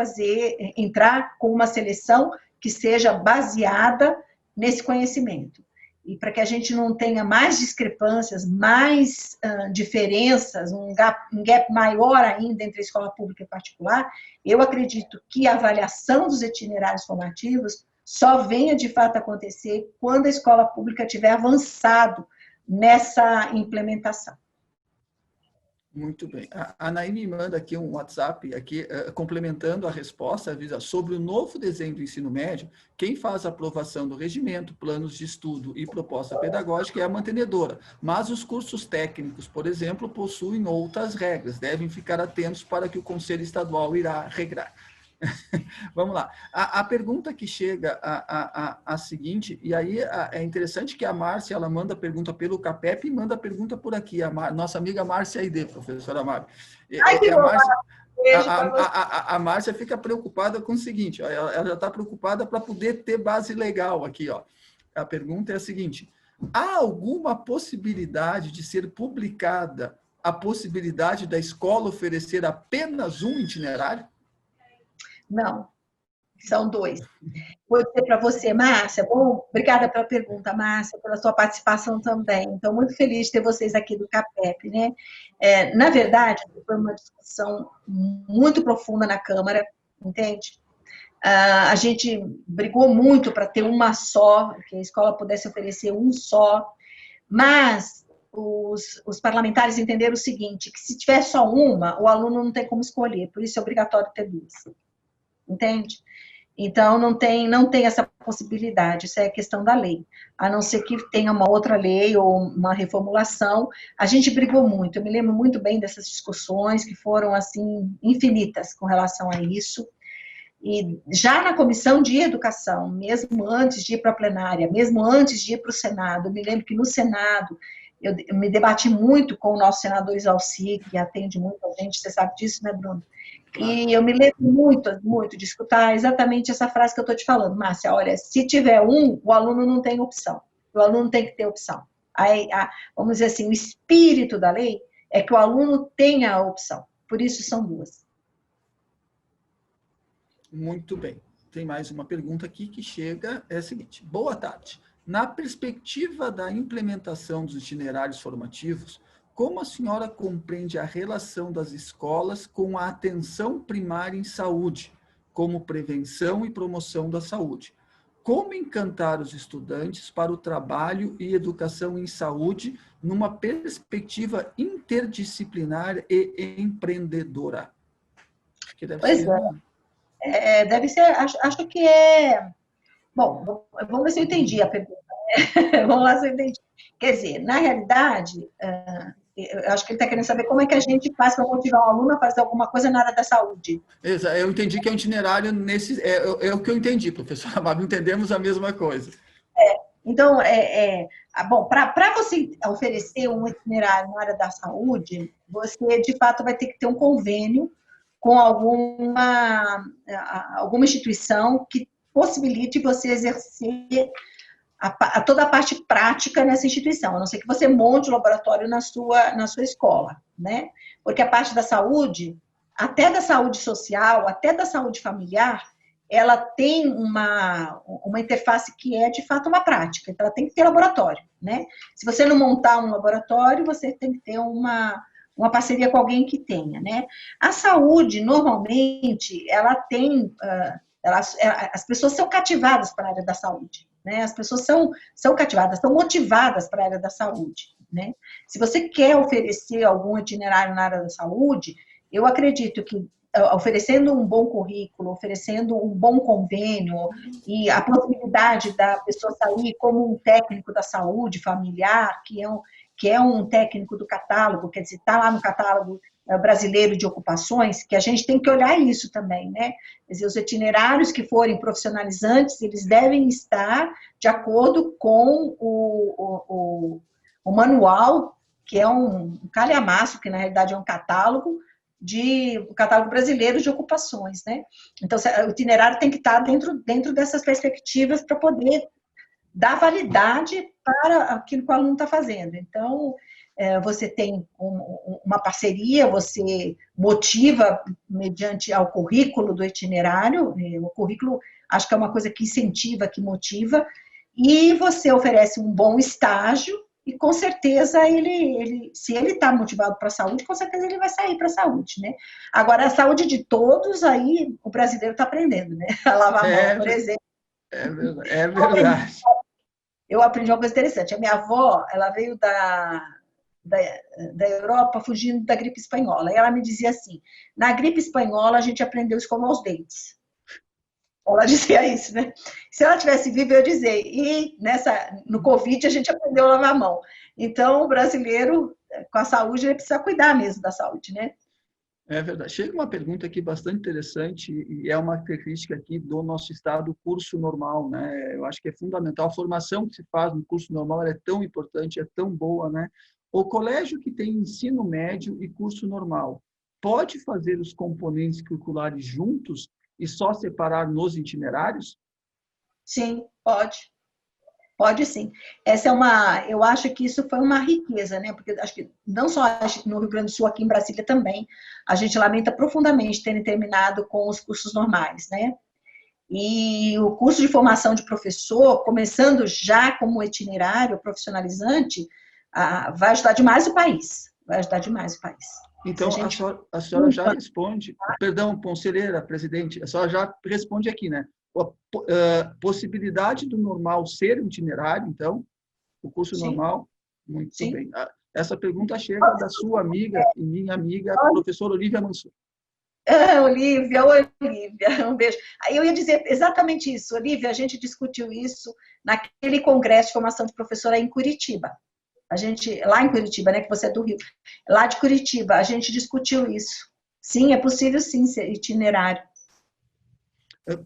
entrar com uma seleção que seja baseada nesse conhecimento. E para que a gente não tenha mais discrepâncias, mais diferenças, um gap maior ainda entre a escola pública e particular, eu acredito que a avaliação dos itinerários formativos só venha de fato acontecer quando a escola pública tiver avançado nessa implementação. Muito bem. A Naime manda aqui um WhatsApp, aqui, complementando a resposta, avisa sobre o novo desenho do ensino médio, quem faz a aprovação do regimento, planos de estudo e proposta pedagógica é a mantenedora, mas os cursos técnicos, por exemplo, possuem outras regras, devem ficar atentos para que o Conselho Estadual irá regrar. Vamos lá. A pergunta que chega a seguinte, e aí é interessante que a Márcia, ela manda a pergunta pelo CAPEP e manda a pergunta por aqui, nossa amiga Márcia Aide, professora Márcia. Ai, que bom! A Márcia fica preocupada com o seguinte, ó, ela já está preocupada para poder ter base legal aqui. Ó. A pergunta é a seguinte, há alguma possibilidade de ser publicada a possibilidade da escola oferecer apenas um itinerário? Não, são 2. Vou dizer para você, Márcia, bom, obrigada pela pergunta, Márcia, pela sua participação também. Estou muito feliz de ter vocês aqui do CAPEP, né? Na verdade, foi uma discussão muito profunda na Câmara, entende? A gente brigou muito para ter uma só, que a escola pudesse oferecer um só, mas os parlamentares entenderam o seguinte, que se tiver só uma, o aluno não tem como escolher, por isso é obrigatório ter 2. Entende? Então, não tem essa possibilidade, isso é questão da lei. A não ser que tenha uma outra lei ou uma reformulação. A gente brigou muito, eu me lembro muito bem dessas discussões que foram, assim, infinitas com relação a isso. E já na comissão de educação, mesmo antes de ir para a plenária, mesmo antes de ir para o Senado, eu me lembro que no Senado, eu me debati muito com o nosso senador Isalci, que atende muita gente, você sabe disso, né, Bruno? E eu me lembro muito de escutar exatamente essa frase que eu estou te falando, Márcia, olha, se tiver um, o aluno não tem opção, o aluno tem que ter opção. Aí, vamos dizer assim, o espírito da lei é que o aluno tenha a opção, por isso são 2. Muito bem. Tem mais uma pergunta aqui que chega, é a seguinte, boa tarde. Na perspectiva da implementação dos itinerários formativos, como a senhora compreende a relação das escolas com a atenção primária em saúde, como prevenção e promoção da saúde? Como encantar os estudantes para o trabalho e educação em saúde numa perspectiva interdisciplinar e empreendedora? Acho que deve ser... deve ser, acho que é... Bom, vamos ver se eu entendi a pergunta. Vamos lá se eu entendi. Quer dizer, na realidade... eu acho que ele está querendo saber como é que a gente faz para motivar um aluno a fazer alguma coisa na área da saúde. Exato, eu entendi que é um itinerário nesse... É o que eu entendi, professora Amado, entendemos a mesma coisa. Então, bom, para você oferecer um itinerário na área da saúde, você, de fato, vai ter que ter um convênio com alguma instituição que possibilite você exercer toda a parte prática nessa instituição, a não ser que você monte o laboratório na sua escola, né? Porque a parte da saúde, até da saúde social, até da saúde familiar, ela tem uma interface que é, de fato, uma prática. Então, ela tem que ter laboratório, né? Se você não montar um laboratório, você tem que ter uma parceria com alguém que tenha, né? A saúde, normalmente, ela tem... as pessoas são cativadas para a área da saúde, né? As pessoas são cativadas, são motivadas para a área da saúde, né? Se você quer oferecer algum itinerário na área da saúde, eu acredito que oferecendo um bom currículo, oferecendo um bom convênio e a possibilidade da pessoa sair como um técnico da saúde familiar, que é um técnico do catálogo, quer dizer, está lá no catálogo brasileiro de ocupações, que a gente tem que olhar isso também, né? Quer dizer, os itinerários que forem profissionalizantes, eles devem estar de acordo com o manual, que é um calhamaço, que na realidade é um catálogo, o catálogo brasileiro de ocupações, né? Então, o itinerário tem que estar dentro dessas perspectivas para poder dar validade para aquilo que o aluno está fazendo. Então, você tem uma parceria, você motiva mediante ao currículo do itinerário, o currículo acho que é uma coisa que incentiva, que motiva, e você oferece um bom estágio, e com certeza se ele está motivado para a saúde, com certeza ele vai sair para a saúde, né? Agora, a saúde de todos, aí o brasileiro está aprendendo, né? A lavar a mão, por exemplo. É verdade. Eu aprendi uma coisa interessante. A minha avó, ela veio da Europa fugindo da gripe espanhola. E ela me dizia assim, na gripe espanhola a gente aprendeu a escovar os dentes. Ela dizia isso, né? Se ela tivesse viva, eu ia dizer, e no Covid a gente aprendeu a lavar a mão. Então, o brasileiro, com a saúde, ele precisa cuidar mesmo da saúde, né? É verdade. Chega uma pergunta aqui bastante interessante e é uma característica aqui do nosso estado, o curso normal, né? Eu acho que é fundamental. A formação que se faz no curso normal é tão importante, é tão boa, né? O colégio que tem ensino médio e curso normal pode fazer os componentes curriculares juntos e só separar nos itinerários? Sim, pode. Pode sim. Eu acho que isso foi uma riqueza, né? Porque acho que não só no Rio Grande do Sul, aqui em Brasília também, a gente lamenta profundamente terem terminado com os cursos normais, né? E o curso de formação de professor, começando já como itinerário profissionalizante, vai ajudar demais o país. Vai ajudar demais o país. Então, a senhora já responde, perdão, conselheira, presidente, a senhora já responde aqui, né? A possibilidade do normal ser um itinerário, então, o curso Sim. normal, muito Sim. bem. Essa pergunta chega da sua amiga e minha amiga, a professora Olívia Mansur. Olívia, um beijo. Aí eu ia dizer exatamente isso, Olívia, a gente discutiu isso naquele congresso de formação de professora em Curitiba. Lá em Curitiba, né, que você é do Rio, lá de Curitiba, a gente discutiu isso. Sim, é possível sim ser itinerário.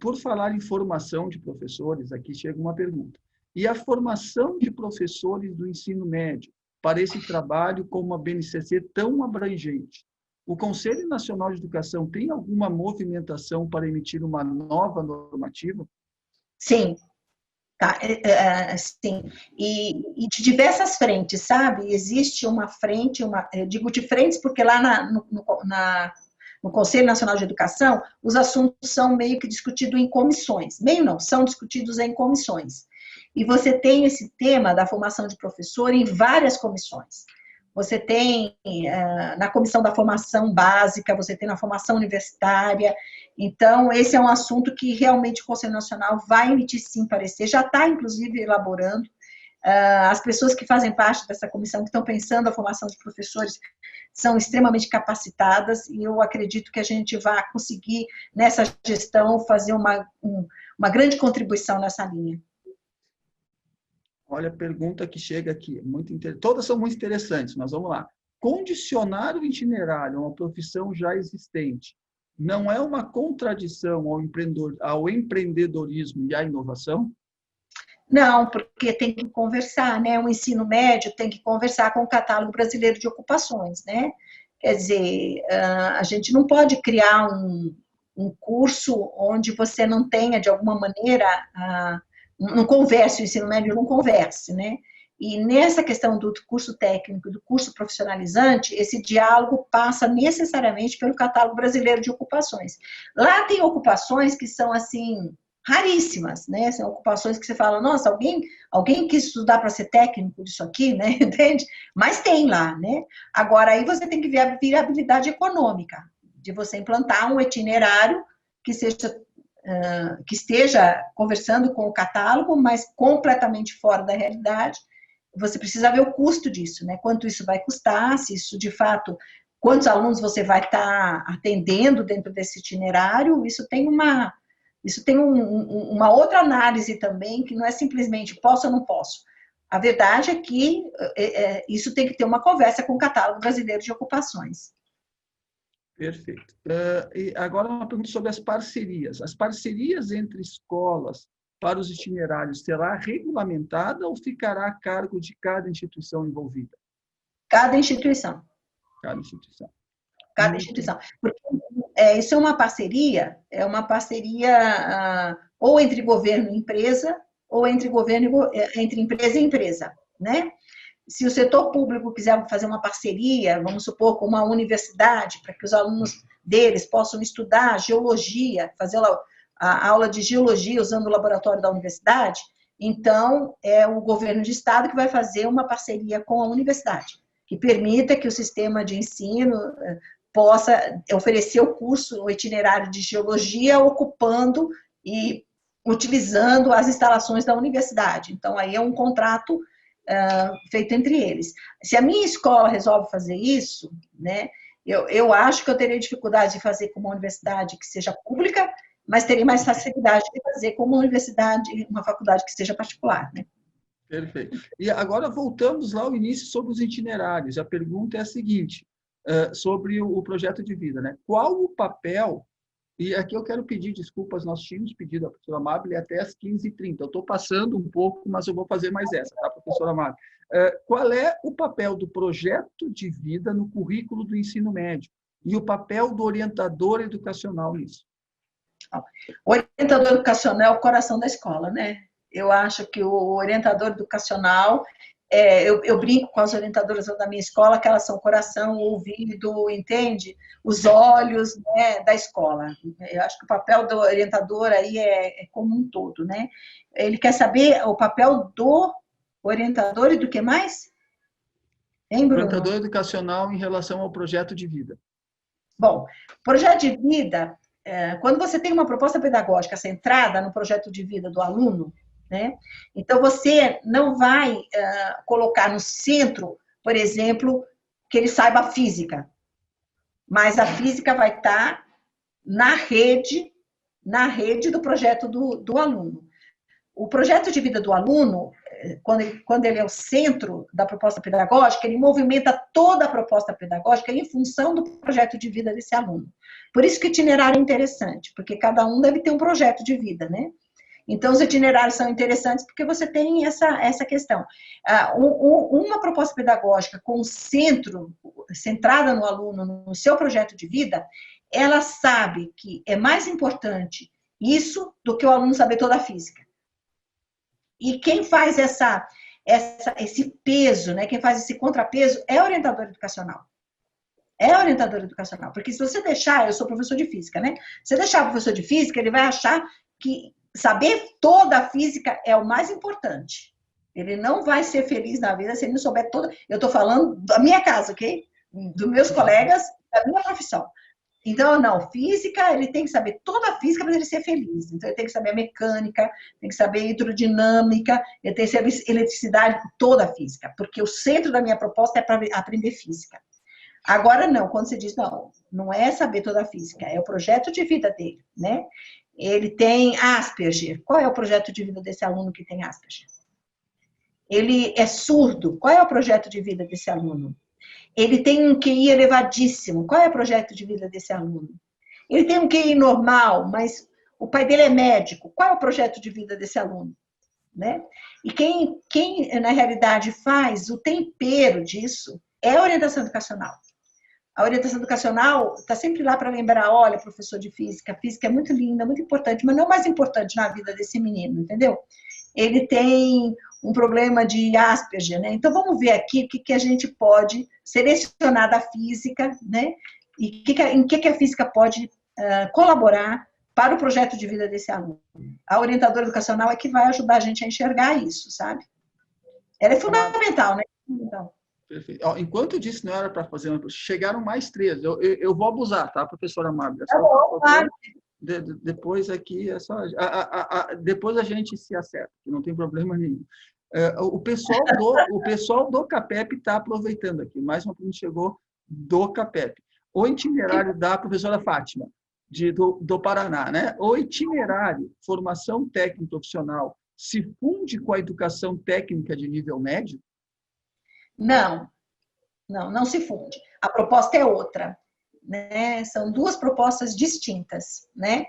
Por falar em formação de professores, aqui chega uma pergunta. E a formação de professores do ensino médio para esse trabalho como a BNCC tão abrangente? O Conselho Nacional de Educação tem alguma movimentação para emitir uma nova normativa? Sim. Tá, sim, e de diversas frentes, sabe? Existe uma frente, eu digo de frentes porque lá no Conselho Nacional de Educação, os assuntos são meio que discutidos em comissões. Meio não, são discutidos em comissões. E você tem esse tema da formação de professor em várias comissões. Você tem na comissão da formação básica, você tem na formação universitária. Então, esse é um assunto que realmente o Conselho Nacional vai emitir sim parecer, já está, inclusive, elaborando. As pessoas que fazem parte dessa comissão, que estão pensando a formação de professores, são extremamente capacitadas e eu acredito que a gente vai conseguir, nessa gestão, fazer uma grande contribuição nessa linha. Olha a pergunta que chega aqui, todas são muito interessantes, mas vamos lá. Condicionar o itinerário a uma profissão já existente não é uma contradição ao empreendedorismo e à inovação? Não, porque tem que conversar, né? O ensino médio tem que conversar com o catálogo brasileiro de ocupações, né? Quer dizer, a gente não pode criar um curso onde você não tenha, de alguma maneira, não converse, o ensino médio não converse, né? E nessa questão do curso técnico, do curso profissionalizante, esse diálogo passa necessariamente pelo catálogo brasileiro de ocupações. Lá tem ocupações que são, assim, raríssimas, né? São ocupações que você fala, nossa, alguém quis estudar para ser técnico disso aqui, né? Entende? Mas tem lá, né? Agora, aí você tem que ver a viabilidade econômica, de você implantar um itinerário que esteja conversando com o catálogo, mas completamente fora da realidade. Você precisa ver o custo disso, né? Quanto isso vai custar, se isso de fato, quantos alunos você vai estar atendendo dentro desse itinerário, isso tem uma outra análise também, que não é simplesmente posso ou não posso. A verdade é que isso tem que ter uma conversa com o catálogo brasileiro de ocupações. Perfeito. E agora uma pergunta sobre as parcerias. As parcerias entre escolas para os itinerários será regulamentada ou ficará a cargo de cada instituição envolvida? Cada instituição. Cada instituição. Cada instituição. Porque isso é uma parceria ou entre governo e empresa, ou entre empresa e empresa, né? Se o setor público quiser fazer uma parceria, vamos supor, com uma universidade, para que os alunos deles possam estudar geologia, fazer a aula de geologia usando o laboratório da universidade, então é o governo de estado que vai fazer uma parceria com a universidade, que permita que o sistema de ensino possa oferecer o curso, o itinerário de geologia, ocupando e utilizando as instalações da universidade. Então, aí é um contrato feito entre eles. Se a minha escola resolve fazer isso, né, eu acho que eu terei dificuldade de fazer com uma universidade que seja pública, mas teria mais facilidade de fazer com uma universidade, uma faculdade que seja particular, né? Perfeito. E agora voltamos lá ao início sobre os itinerários. A pergunta é a seguinte, sobre o projeto de vida, né? Qual o papel, e aqui eu quero pedir desculpas, nós tínhamos pedido à professora Amabile até às 15h30. Eu estou passando um pouco, mas eu vou fazer mais essa, tá, professora Amabile? Qual é o papel do projeto de vida no currículo do ensino médio e o papel do orientador educacional nisso? O orientador educacional é o coração da escola, né? Eu acho que o orientador educacional, eu brinco com as orientadoras da minha escola, que elas são o coração, o ouvido, entende? Os olhos, né, da escola. Eu acho que o papel do orientador aí é como um todo, né? Ele quer saber o papel do orientador e do que mais? Hein, Bruno? Orientador educacional em relação ao projeto de vida. Bom, projeto de vida, quando você tem uma proposta pedagógica centrada no projeto de vida do aluno, né? Então, você não vai colocar no centro, por exemplo, que ele saiba física, mas a física vai estar na rede do projeto do aluno. O projeto de vida do aluno, quando ele é o centro da proposta pedagógica, ele movimenta toda a proposta pedagógica em função do projeto de vida desse aluno. Por isso que o itinerário é interessante, porque cada um deve ter um projeto de vida, né? Então, os itinerários são interessantes porque você tem essa questão. Uma proposta pedagógica com o centrada no aluno, no seu projeto de vida, ela sabe que é mais importante isso do que o aluno saber toda a física. E quem faz esse peso, né, quem faz esse contrapeso é o orientador educacional. É orientador educacional. Porque se você deixar, eu sou professor de física, né? Se você deixar o professor de física, ele vai achar que saber toda a física é o mais importante. Ele não vai ser feliz na vida se ele não souber toda. Eu estou falando da minha casa, ok? Dos meus colegas, da minha profissão. Então, não, física, ele tem que saber toda a física para ele ser feliz. Então, ele tem que saber a mecânica, tem que saber hidrodinâmica, ele tem que saber eletricidade, toda a física. Porque o centro da minha proposta é para aprender física. Agora, não, quando você diz, não é saber toda a física, é o projeto de vida dele, né? Ele tem Asperger. Qual é o projeto de vida desse aluno que tem Asperger? Ele é surdo. Qual é o projeto de vida desse aluno? Ele tem um QI elevadíssimo. Qual é o projeto de vida desse aluno? Ele tem um QI normal, mas o pai dele é médico. Qual é o projeto de vida desse aluno? Né? E quem, na realidade, faz o tempero disso é a orientação educacional. A orientação educacional está sempre lá para lembrar, olha, professor de física, a física é muito linda, muito importante, mas não é o mais importante na vida desse menino, entendeu? Ele tem um problema de Asperger, né? Então, vamos ver aqui o que a gente pode selecionar da física, né? E em que a física pode colaborar para o projeto de vida desse aluno. A orientadora educacional é que vai ajudar a gente a enxergar isso, sabe? Ela é fundamental, né? Então, perfeito. Enquanto eu disse não era para fazer uma... Chegaram mais 3. Eu vou abusar, tá, professora Amabile? Tá bom, claro. Depois aqui é só... depois a gente se acerta, que não tem problema nenhum. O pessoal do CAPEP está aproveitando aqui. Mais uma pergunta chegou do CAPEP. O itinerário da professora Fátima, do Paraná, né? O itinerário formação técnica profissional se funde com a educação técnica de nível médio? Não se funde. A proposta é outra. né? São duas propostas distintas, né?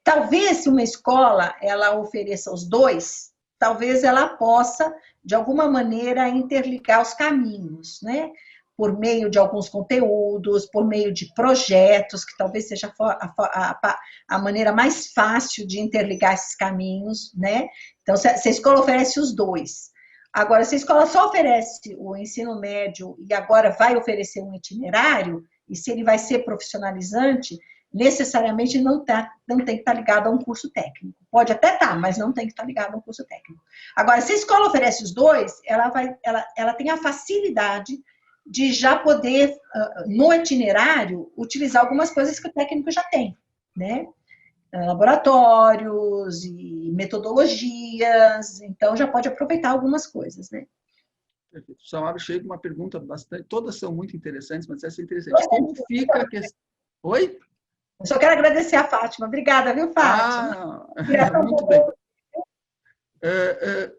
Talvez, se uma escola ela ofereça os dois, talvez ela possa, de alguma maneira, interligar os caminhos, né? Por meio de alguns conteúdos, por meio de projetos, que talvez seja a maneira mais fácil de interligar esses caminhos, né? Então, se a escola oferece os dois. Agora, se a escola só oferece o ensino médio e agora vai oferecer um itinerário, e se ele vai ser profissionalizante, necessariamente não tem que estar ligado a um curso técnico. Pode até estar, mas não tem que estar ligado a um curso técnico. Agora, se a escola oferece os dois, ela tem a facilidade de já poder, no itinerário, utilizar algumas coisas que o técnico já tem, né? Laboratórios e metodologias, então já pode aproveitar algumas coisas, né? Perfeito. Samara, chega uma pergunta bastante, todas são muito interessantes, mas essa é interessante. Como fica a questão... Oi? Eu só quero agradecer a Fátima. Obrigada, viu, Fátima? Muito bem.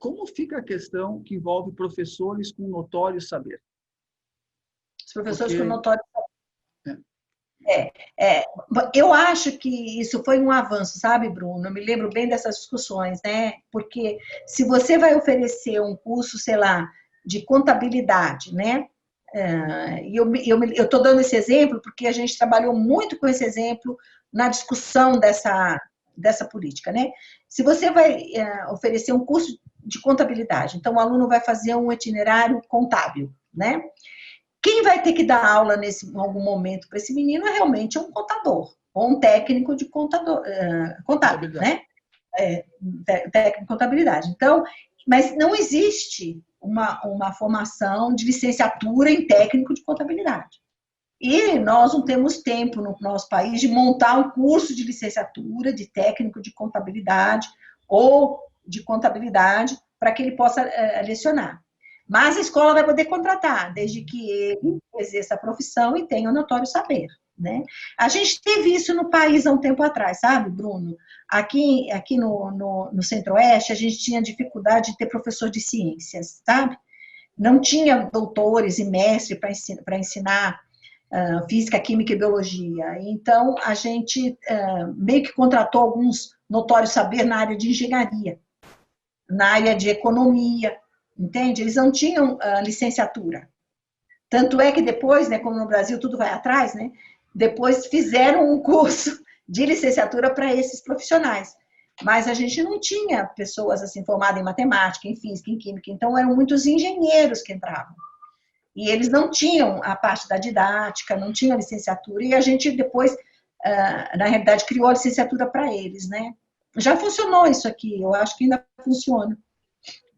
Como fica a questão que envolve professores com notório saber? Os professores com notório saber. Eu acho que isso foi um avanço, sabe, Bruno? Eu me lembro bem dessas discussões, né? Porque se você vai oferecer um curso, sei lá, de contabilidade, né? E eu estou dando esse exemplo porque a gente trabalhou muito com esse exemplo na discussão dessa política, né? Se você vai oferecer um curso de contabilidade, então o aluno vai fazer um itinerário contábil, né? Quem vai ter que dar aula em algum momento para esse menino é realmente um contador, ou um técnico de contábil, né? Técnico de contabilidade. Então, mas não existe uma formação de licenciatura em técnico de contabilidade. E nós não temos tempo no nosso país de montar um curso de licenciatura de técnico de contabilidade ou de contabilidade para que ele possa lecionar. Mas a escola vai poder contratar, desde que ele exerça a profissão e tenha o notório saber, né? A gente teve isso no país há um tempo atrás, sabe, Bruno? Aqui no Centro-Oeste, a gente tinha dificuldade de ter professor de ciências, sabe? Não tinha doutores e mestres para ensinar física, química e biologia. Então, a gente meio que contratou alguns notórios saber na área de engenharia, na área de economia, entende? Eles não tinham licenciatura. Tanto é que depois, né, como no Brasil tudo vai atrás, né, depois fizeram um curso de licenciatura para esses profissionais. Mas a gente não tinha pessoas assim formadas em matemática, em física, em química, então eram muitos engenheiros que entravam. E eles não tinham a parte da didática, não tinham licenciatura, e a gente depois, na realidade, criou a licenciatura para eles, né? Já funcionou isso aqui, eu acho que ainda funciona.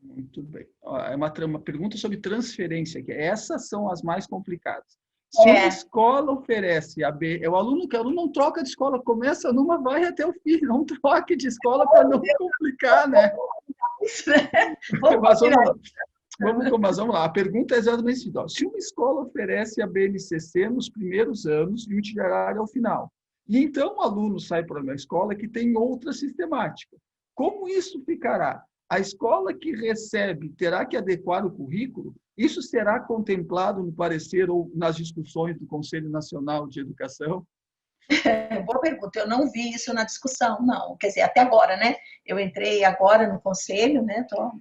Muito bem. É uma pergunta sobre transferência, que essas são as mais complicadas. Se uma escola oferece o aluno não troca de escola, começa numa, vai até o fim, não troque de escola para não complicar, né? Mas vamos lá, a pergunta é exatamente assim, se uma escola oferece a BNCC nos primeiros anos e o itinerário ao final, e então o aluno sai para uma escola que tem outra sistemática, como isso ficará? A escola que recebe terá que adequar o currículo? Isso será contemplado no parecer ou nas discussões do Conselho Nacional de Educação? Boa pergunta. Eu não vi isso na discussão, não. Quer dizer, até agora, né? Eu entrei agora no Conselho, né? Estou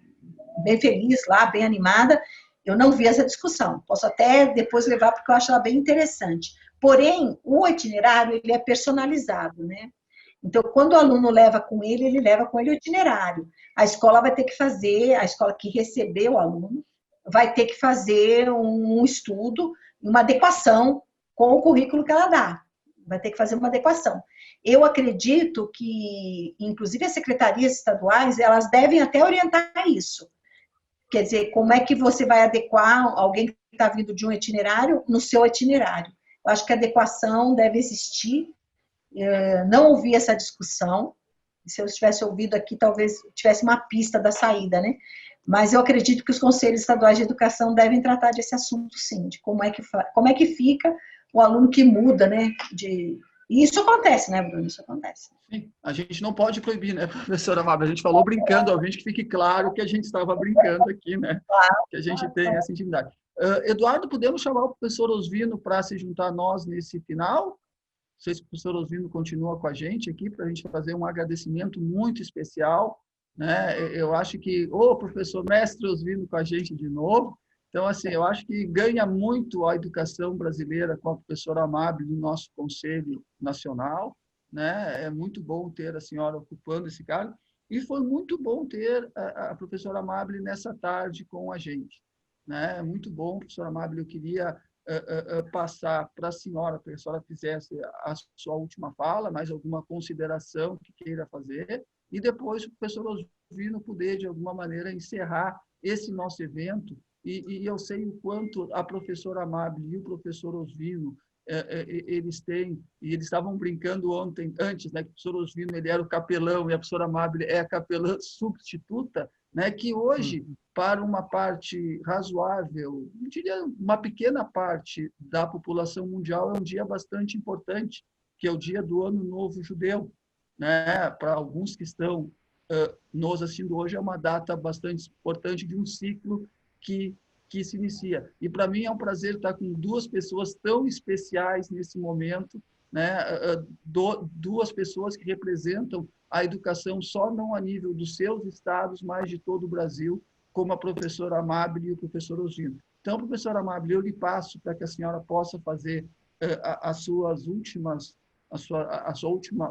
bem feliz lá, bem animada. Eu não vi essa discussão. Posso até depois levar, porque eu acho ela bem interessante. Porém, o itinerário, ele é personalizado, né? Então, quando o aluno leva com ele leva com ele o itinerário. A escola vai ter que fazer, a escola que recebeu o aluno, vai ter que fazer um estudo, uma adequação com o currículo que ela dá. Vai ter que fazer uma adequação. Eu acredito que, inclusive, as secretarias estaduais, elas devem até orientar isso. Quer dizer, como é que você vai adequar alguém que está vindo de um itinerário no seu itinerário? Eu acho que a adequação deve existir. Não ouvi essa discussão. Se eu tivesse ouvido aqui, talvez tivesse uma pista da saída, né? Mas eu acredito que os conselhos estaduais de educação devem tratar desse assunto, sim, de como é que fica o aluno que muda, né, de E isso acontece, né, Bruno? Isso acontece. Sim, a gente não pode proibir, né, professora Amábel? A gente falou brincando, a gente que fique claro que a gente estava brincando aqui, né? Que a gente tem essa intimidade. Eduardo, podemos chamar o professor Osvino para se juntar a nós nesse final? Não sei se o professor Osvino continua com a gente aqui para a gente fazer um agradecimento muito especial, né? Eu acho que o professor mestre Osvino com a gente de novo. Então, assim, eu acho que ganha muito a educação brasileira com a professora Amábel no nosso Conselho Nacional, né? É muito bom ter a senhora ocupando esse cargo e foi muito bom ter a professora Amábel nessa tarde com a gente, né? É muito bom, professora Amábel. Eu queria passar para a senhora fizesse a sua última fala, mais alguma consideração que queira fazer, e depois o professor Osvino poder, de alguma maneira, encerrar esse nosso evento. E eu sei o quanto a professora Amábel e o professor Osvino eles têm, e eles estavam brincando antes, né, que o professor Osvino ele era o capelão e a professora Amábel é a capelã substituta, né, que hoje, para uma parte razoável, eu diria uma pequena parte da população mundial, é um dia bastante importante, que é o dia do Ano Novo Judeu, né? Para alguns que estão nos assistindo hoje, é uma data bastante importante de um ciclo que se inicia. E para mim é um prazer estar com duas pessoas tão especiais nesse momento, né? Duas pessoas que representam a educação só não a nível dos seus estados, mas de todo o Brasil, como a professora Amábel e o professor Osvino. Então, professora Amábel, eu lhe passo para que a senhora possa fazer a sua última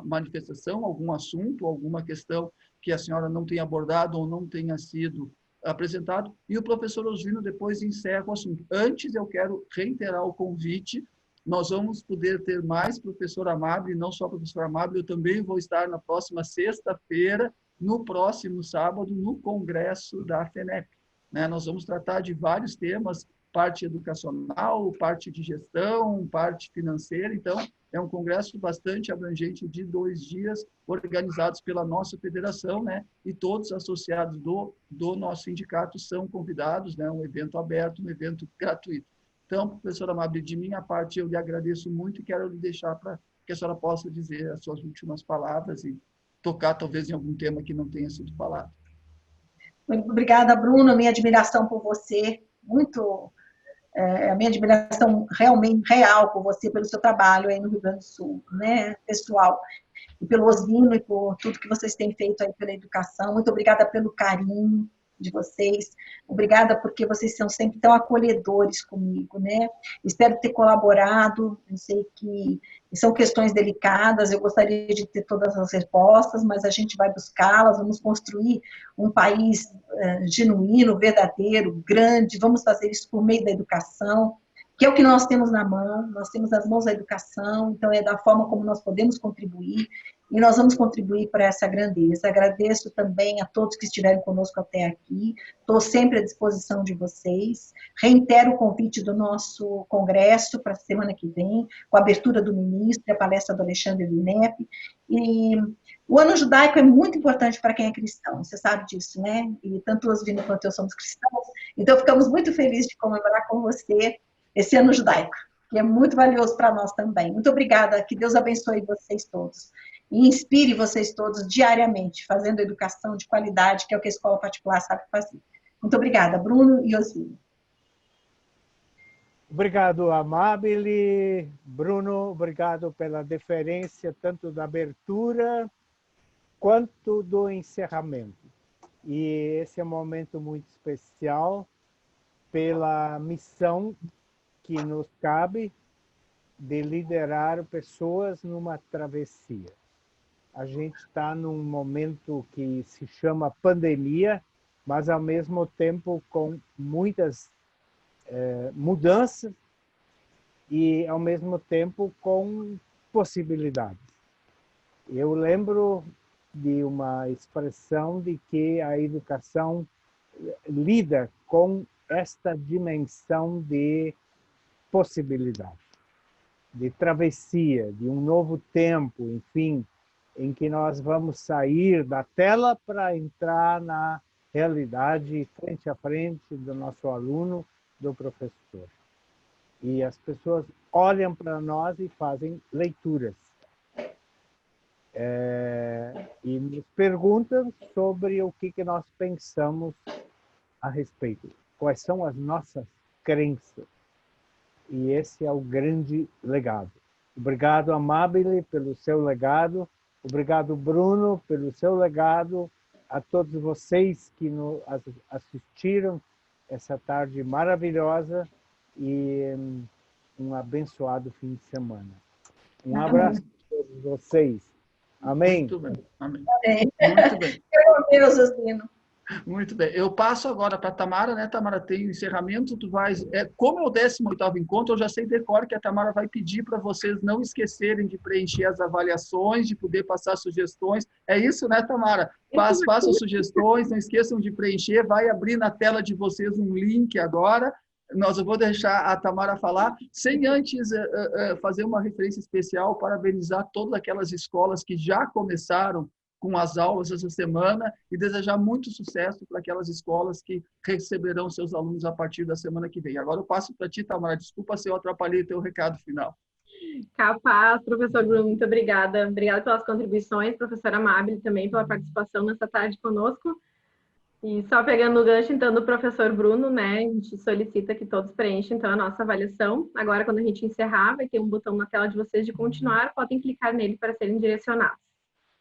manifestação, algum assunto, alguma questão que a senhora não tenha abordado ou não tenha sido apresentado, e o professor Osvino depois encerra o assunto. Antes, eu quero reiterar o convite. Nós vamos poder ter mais professora Amábel, e não só professora Amábel, eu também vou estar na próxima sexta-feira, no próximo sábado, no congresso da FENEP. Né? Nós vamos tratar de vários temas, parte educacional, parte de gestão, parte financeira. Então, é um congresso bastante abrangente de 2 dias, organizados pela nossa federação, né? E todos associados do nosso sindicato são convidados, né? Um evento aberto, um evento gratuito. Então, professora Amábel, de minha parte, eu lhe agradeço muito e quero lhe deixar para que a senhora possa dizer as suas últimas palavras e tocar, talvez, em algum tema que não tenha sido falado. Muito obrigada, Bruno. Minha admiração por você, a minha admiração realmente real por você, pelo seu trabalho aí no Rio Grande do Sul, né, pessoal, e pelo Osvino e por tudo que vocês têm feito aí pela educação. Muito obrigada pelo carinho de vocês. Obrigada porque vocês são sempre tão acolhedores comigo, né? Espero ter colaborado. Eu sei que são questões delicadas, eu gostaria de ter todas as respostas, mas a gente vai buscá-las, vamos construir um país genuíno, verdadeiro, grande, vamos fazer isso por meio da educação, que é o que nós temos na mão, nós temos nas mãos a educação, então é da forma como nós podemos contribuir, e nós vamos contribuir para essa grandeza. Agradeço também a todos que estiveram conosco até aqui, estou sempre à disposição de vocês, reitero o convite do nosso congresso para a semana que vem, com a abertura do ministro, a palestra do Alexandre do INEP, e o ano judaico é muito importante para quem é cristão, você sabe disso, né? E tanto o Osvino quanto eu somos cristãos, então ficamos muito felizes de comemorar com você esse ano judaico, que é muito valioso para nós também. Muito obrigada, que Deus abençoe vocês todos e inspire vocês todos diariamente, fazendo educação de qualidade, que é o que a escola particular sabe fazer. Muito obrigada, Bruno e Osvino. Obrigado, Amábel. Bruno, obrigado pela deferência, tanto da abertura quanto do encerramento. E esse é um momento muito especial pela missão que nos cabe de liderar pessoas numa travessia. A gente está num momento que se chama pandemia, mas ao mesmo tempo com muitas mudanças e ao mesmo tempo com possibilidades. Eu lembro de uma expressão de que a educação lida com esta dimensão de possibilidade, de travessia, de um novo tempo, enfim, em que nós vamos sair da tela para entrar na realidade frente a frente do nosso aluno, do professor. E as pessoas olham para nós e fazem leituras. e nos perguntam sobre o que nós pensamos a respeito, quais são as nossas crenças. E esse é o grande legado. Obrigado, Amabile, pelo seu legado. Obrigado, Bruno, pelo seu legado. A todos vocês que nos assistiram essa tarde maravilhosa e um abençoado fim de semana. Um abraço a todos vocês. Amém? Muito bem. Amém. Muito bem. Meu Deus, Osvino. Muito bem. Eu passo agora para a Tamara, né, Tamara? Tem o encerramento, tu vais... como é o 18º encontro, eu já sei de cor que a Tamara vai pedir para vocês não esquecerem de preencher as avaliações, de poder passar sugestões. É isso, né, Tamara? Façam sugestões, não esqueçam de preencher. Vai abrir na tela de vocês um link agora. Eu vou deixar a Tamara falar, sem antes fazer uma referência especial, parabenizar todas aquelas escolas que já começaram com as aulas essa semana e desejar muito sucesso para aquelas escolas que receberão seus alunos a partir da semana que vem. Agora eu passo para ti, Tamara. Desculpa se eu atrapalhei o teu recado final. Capaz, professor Bruno, muito obrigada. Obrigada pelas contribuições, professora Amabile também pela participação nessa tarde conosco. E só pegando o gancho, então, do professor Bruno, né, a gente solicita que todos preenchem, então, a nossa avaliação. Agora, quando a gente encerrar, vai ter um botão na tela de vocês de continuar, podem clicar nele para serem direcionados.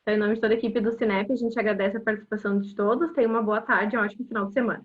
Então, em nome de toda a equipe do Cinep, a gente agradece a participação de todos. Tenham uma boa tarde e um ótimo final de semana.